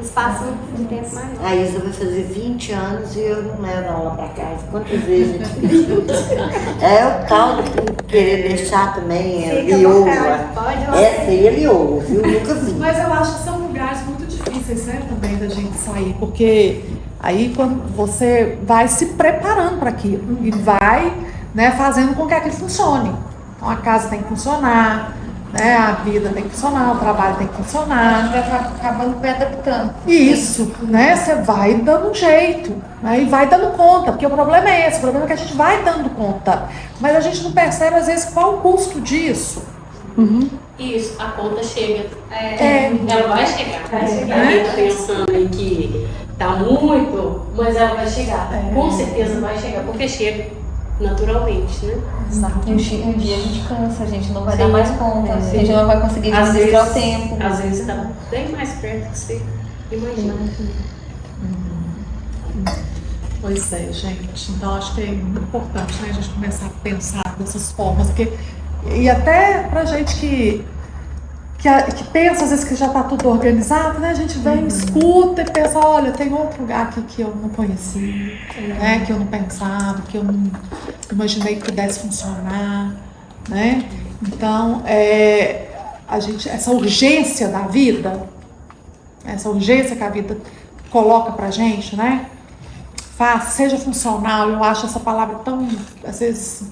espaço de tempo maior. A Isa vai fazer 20 anos e eu não levo ela pra casa. Quantas vezes a gente fez isso? O tal de querer deixar também lioa. Essa aí é lioa, viu? Nunca vi. Mas eu acho que são lugares muito difíceis, né, também da gente sair, porque aí quando você vai se preparando para aquilo e vai, né, fazendo com que aquilo funcione. Então a casa tem que funcionar, né, a vida tem que funcionar, o trabalho tem que funcionar. A gente vai acabando me adaptando. Isso, né? Você vai dando um jeito, né? E vai dando conta, porque o problema é esse, o problema é que a gente vai dando conta, mas a gente não percebe às vezes qual o custo disso. Isso, a conta chega. Ela vai chegar. Ninguém tá pensando em que tá muito, mas ela vai chegar. Com certeza vai chegar, porque chega naturalmente, né? Um dia a gente cansa, a gente não vai dar mais conta, a gente não vai conseguir administrar o tempo. Às vezes tá bem mais perto que você imagina. Pois é, gente. Então acho que é muito importante, né, a gente começar a pensar dessas formas, porque e até pra gente que pensa às vezes que já está tudo organizado, né? A gente vem, escuta e pensa, olha, tem outro lugar aqui que eu não conhecia, né? Que eu não pensava, que eu não imaginei que pudesse funcionar, né? Então, essa urgência da vida, essa urgência que a vida coloca pra gente, né? Seja funcional, eu acho essa palavra tão, às vezes,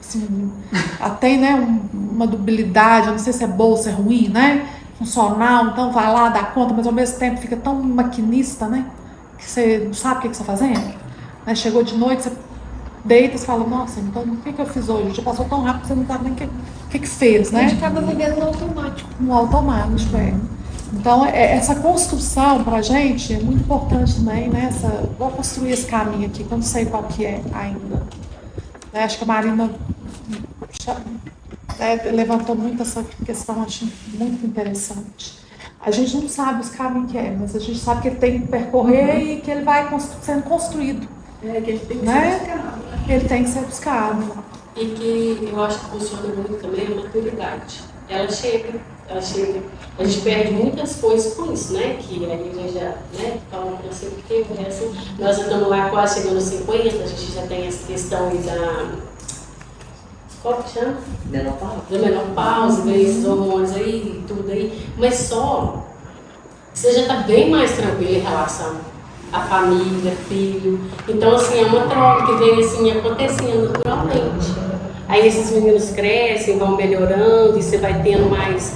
assim, até, né, uma dubilidade, eu não sei se é boa ou se é ruim, né? Funcional, então vai lá, dá conta, mas ao mesmo tempo fica tão maquinista, né? Que você não sabe o que você está fazendo. Né? Chegou de noite, você deita e fala, nossa, então o que eu fiz hoje? Já passou tão rápido que você não sabe nem o que fez, né? A gente acaba vivendo no automático. No automático, Então, essa construção pra gente é muito importante também, né? Vou construir esse caminho aqui, que eu não sei qual que é ainda. Acho que a Marina levantou muito essa questão, acho muito interessante. A gente não sabe os caminhos que mas a gente sabe que ele tem que percorrer e que ele vai sendo construído. Que ele tem que ser buscado. Ele tem que ser buscado. E que eu acho que funciona muito também a maturidade. Ela chega, ela chega, a gente perde muitas coisas com isso, né? Que aí a gente já, né, falando que eu sempre teve, né? Assim, nós já estamos lá quase chegando aos 50, a gente já tem essa questão aí da. Qual que chama? Da menopausa, né? Esses hormônios aí, tudo aí. Mas só você já está bem mais tranquilo em relação à família, filho. Então, assim, é uma troca que vem assim, acontecendo naturalmente. Aí esses meninos crescem, vão melhorando e você vai tendo mais.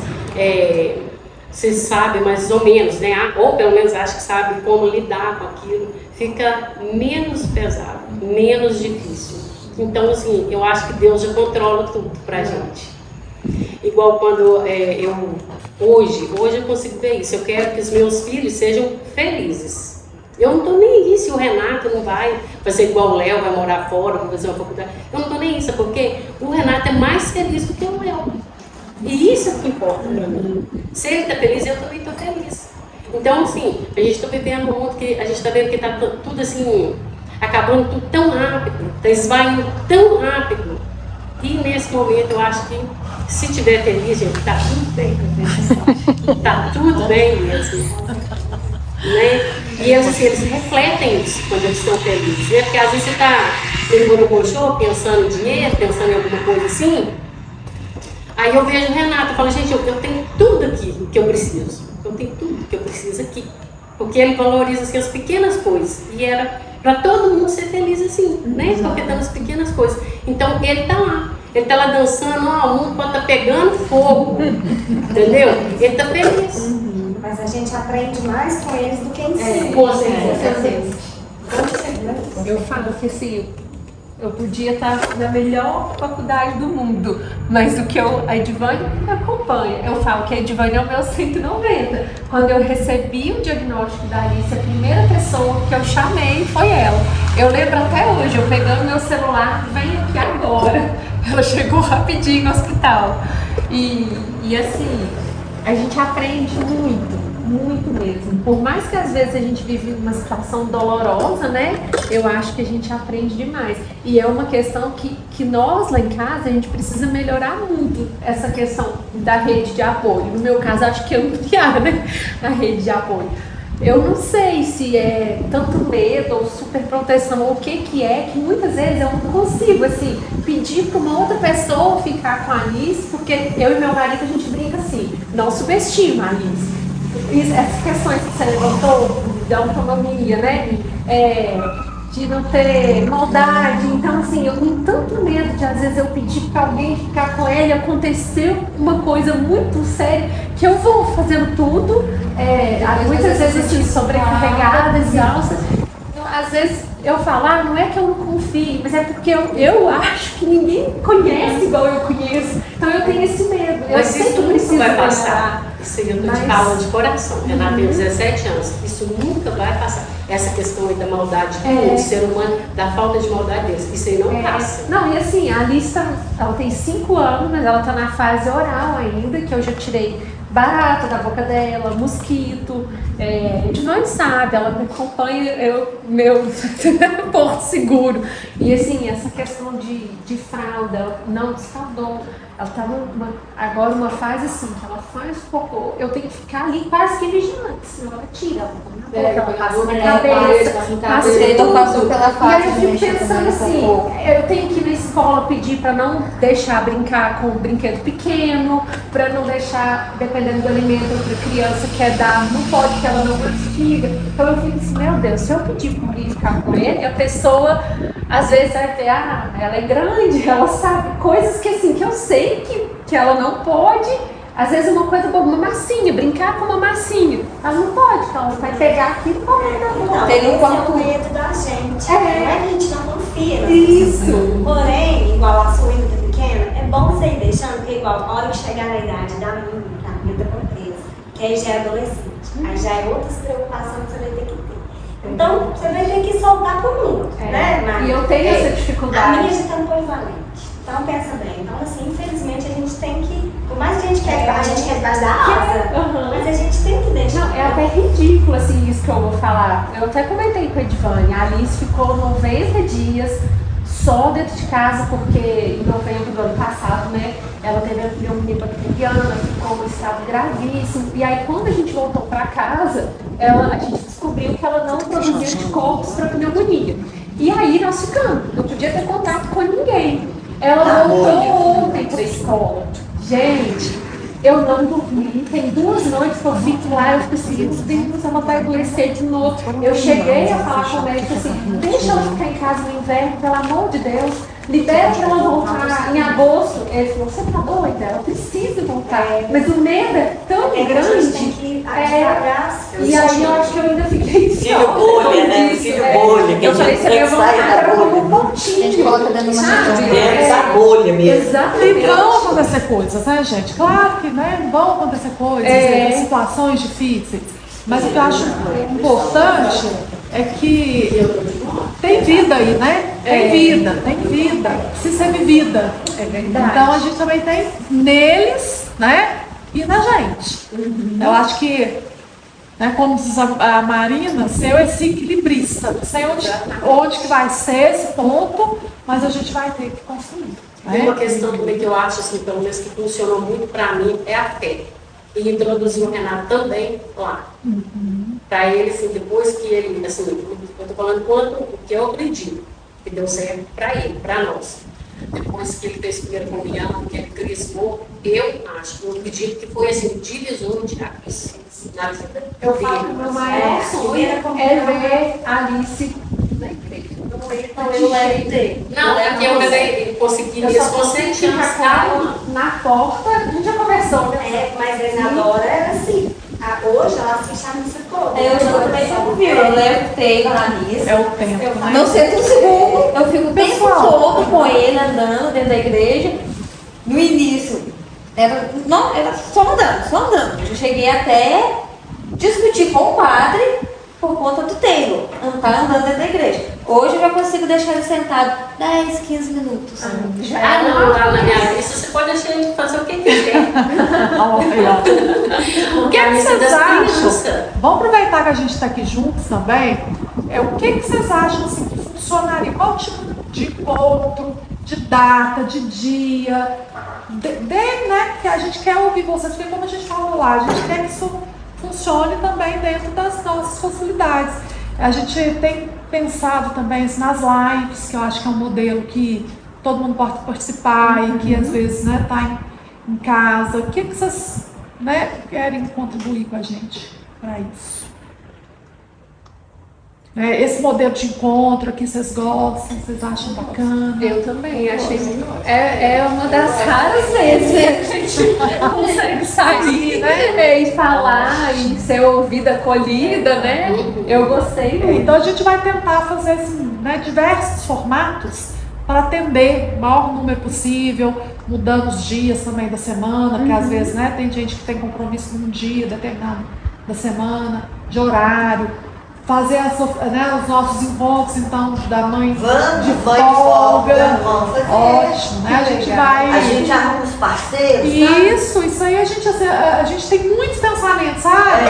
Você sabe mais ou menos, né? Ou pelo menos acha que sabe como lidar com aquilo. Fica menos pesado, menos difícil. Então, assim, eu acho que Deus já controla tudo pra gente. Igual quando hoje eu consigo ver isso. Eu quero que os meus filhos sejam felizes. Eu não tô nem aí se o Renato não vai fazer igual o Léo, vai morar fora, vai fazer uma faculdade. Eu não tô nem isso, porque o Renato é mais feliz do que o Léo. E isso é o que importa pra mim. Se ele tá feliz, eu também tô feliz. Então, assim, a gente tá vivendo um mundo que a gente tá vendo que tá tudo assim, acabando tudo tão rápido, tá esvaindo tão rápido. E nesse momento eu acho que se tiver feliz, gente, tá tudo bem. Tá tudo bem mesmo. Né? E eles, assim, eles refletem isso quando eles estão felizes. Né? Porque às vezes você tá no bolso, pensando em dinheiro, pensando em alguma coisa assim. Aí eu vejo o Renato e falo, gente, eu tenho tudo aqui que eu preciso. Eu tenho tudo que eu preciso aqui. Porque ele valoriza assim, as pequenas coisas. E era para todo mundo ser feliz assim, né? Porque dando as pequenas coisas. Então ele tá lá. Ele tá lá dançando, ó, o mundo pode tá pegando fogo. Entendeu? Ele tá feliz. Mas a gente aprende mais com eles do que em si. Com certeza. Eu falo que assim, eu podia estar na melhor faculdade do mundo, mas o que a Edivânia me acompanha. Eu falo que a Edivânia é o meu 190. Quando eu recebi o diagnóstico da Alice, a primeira pessoa que eu chamei foi ela. Eu lembro até hoje, eu pegando meu celular, vem aqui agora. Ela chegou rapidinho no hospital. E assim, a gente aprende muito mesmo. Por mais que às vezes a gente vive uma situação dolorosa, né? Eu acho que a gente aprende demais. E é uma questão que nós lá em casa, a gente precisa melhorar muito essa questão da rede de apoio. No meu caso, acho que ampliar, né? A rede de apoio. Eu não sei se é tanto medo ou superproteção ou o que é, que muitas vezes eu não consigo, assim, pedir para uma outra pessoa ficar com a Alice, porque eu e meu marido, a gente brinca assim, não subestima a Alice. Essas questões que você levantou, da autonomia, né? De não ter maldade. Então, assim, eu tenho tanto medo de, às vezes, eu pedir para alguém ficar com ele, aconteceu uma coisa muito séria, que eu vou fazendo tudo, muitas vezes, assim, sobrecarregada, exausta. Então, às vezes, eu falo, não é que eu não confio, mas é porque eu acho que ninguém conhece igual eu conheço. Então, eu tenho esse medo. Mas eu isso preciso vai passar. Isso aí eu tô te falando de coração. Renato tem 17 anos. Isso nunca vai passar. Essa questão aí da maldade do ser humano, da falta de maldade deles. Isso aí não passa. Não, e assim, a Alice, ela tem 5 anos, mas ela tá na fase oral ainda, que eu já tirei barata da boca dela, mosquito. Edivânia sabe, ela me acompanha, meu porto seguro. E assim, essa questão de fralda, ela não descaldou. Ela tá agora uma fase assim, que ela faz cocô, eu tenho que ficar ali quase que vigilante, senão ela tira, ela passa na cabeça, passou pela fase. E aí eu fico pensando assim, eu tenho que ir na escola pedir para não deixar brincar com um brinquedo pequeno, para não deixar, dependendo do alimento, outra criança quer dar, não pode, que ela não mastiga. Então eu fico assim, meu Deus, se eu pedir para alguém ficar com ele, a pessoa às vezes vai ver, ela é grande, ela sabe coisas que assim, que eu sei que ela não pode, às vezes uma coisa boa, uma massinha, brincar com uma massinha, ela não pode, então ela vai pegar aquilo e comer na boca. Tem um medo da gente, não é que a gente não confia. Isso. Porém, igual a sua ainda pequena, é bom você ir deixando, porque igual a hora que chegar na idade da minha da presa, que aí já é adolescente, aí já é outras preocupações que você vai ter que ter. Então, você vai ter que soltar pro mundo, né, Maria? E eu tenho essa dificuldade. A minha já tá no polivalente. Então, pensa bem. Então, assim, infelizmente, a gente tem que... Por mais que a gente quer debaixo da asa, mas a gente tem que deixar. Não, é até ridículo, assim, isso que eu vou falar. Eu até comentei com a Edivânia. A Alice ficou 90 dias só dentro de casa, porque em novembro do ano passado, né, ela teve a pneumonia bacteriana, ficou em um estado gravíssimo. E aí, quando a gente voltou para casa, a gente descobriu que ela não produzia anticorpos para pneumonia. E aí nós ficamos, não podia ter contato com ninguém. Ela voltou ontem para a escola. Gente, eu não dormi. Tem 2 noites que eu fico lá, eu fico assim, meu Deus, ela vai adoecer de novo. Eu cheguei a falar com o médico assim, deixa ela ficar em casa no inverno, pelo amor de Deus. Libera para ela voltar em agosto. Ele falou, você tá doida? Ela precisa voltar. Mas o medo é tão grande. A gente tem que E aí eu acho que eu ainda fiquei Filho bolha, né? Filho bolha. Eu falei, você vai voltar para como um A pontinho. gente coloca dentro de uma Sabe? Dentro da bolha mesmo. E vão acontecer coisas, né, gente? Claro que vão acontecer coisas, situações difíceis. Mas o que eu acho importante é que tem vida aí, né? Tem vida, precisa ser vivida. É verdade. Então a gente também tem neles, né? E na gente. Eu acho que, né, como diz a Marina, ser esse equilibrista. Não sei onde que vai ser esse ponto, mas a gente vai ter que construir. E uma questão também que eu acho, assim, pelo menos que funcionou muito para mim, é a fé. E introduzir o Renato também lá. Para ele, assim, depois que ele, assim, eu estou falando quanto o que eu acredito, que deu certo para ele, para nós. Depois que ele fez a primeira comunhão, que ele crismou, eu acredito que foi, assim, divisor de águas na vida. Eu falo que o meu maior sonho é ver a Alice na igreja. Eu levo dele. Não, é que eu consegui Eu mesmo só com consigo 7 ficar anos com ela na porta. A gente já conversou, né? Mas a Isadora era assim. Hoje ela assiste a missa toda. Eu também não vi. Eu levo tempo na missa. É o tempo, né? Não sento um segundo, eu fico o tempo todo com ele andando dentro da igreja. No início, era só andando. Eu cheguei até discutir com o padre por conta do Taylor, tá andando dentro da igreja. Hoje eu já consigo deixar ele sentado 10, 15 minutos. Não, lá na minha lista você pode deixar ele fazer o que quiser. O que vocês acham? Vamos aproveitar que a gente está aqui juntos também. O que vocês acham assim, que funcionaria? Qual tipo de encontro, de data, de dia? Né? Que a gente quer ouvir vocês, porque como a gente falou lá, a gente quer que isso funcione também dentro das nossas possibilidades. A gente tem pensado também nas lives, que eu acho que é um modelo que todo mundo pode participar e que às vezes tá em casa. O que vocês querem contribuir com a gente para isso? Esse modelo de encontro aqui, vocês gostam? Vocês acham bacana? Eu também achei. É uma das raras vezes que a gente consegue sair, né? E falar e ser ouvida, acolhida, né? Eu gostei muito. Então a gente vai tentar fazer diversos formatos para atender o maior número possível, mudando os dias também da semana, porque às vezes tem gente que tem compromisso num dia determinado da semana, de horário. Fazer os nossos encontros, então, da mãe de folga. Ótimo, né? A gente arruma os parceiros. Isso aí a gente tem muitos pensamentos, sabe?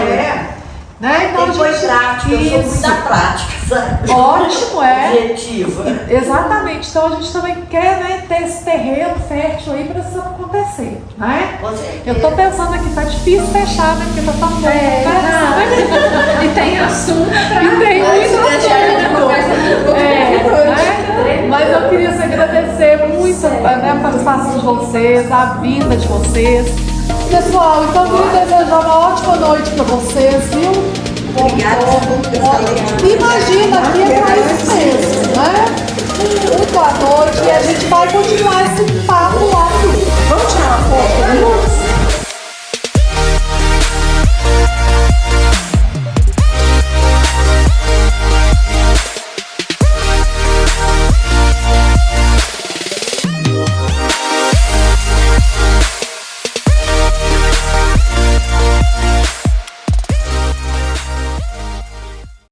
Então tem coisa prática, eu sou muito da prática, sabe? Ótimo, Objetiva. Exatamente. Então a gente também quer ter esse terreno fértil aí para isso acontecer, né? Eu estou pensando aqui, tá difícil fechar, né? Porque tá tão bom. E tem assunto pra Mas eu queria agradecer muito a participação de vocês, a vinda de vocês. Pessoal, então eu queria desejar uma ótima noite para vocês, viu? Obrigada. Imagina, aqui é para isso mesmo, né? Muito boa noite e a gente vai continuar esse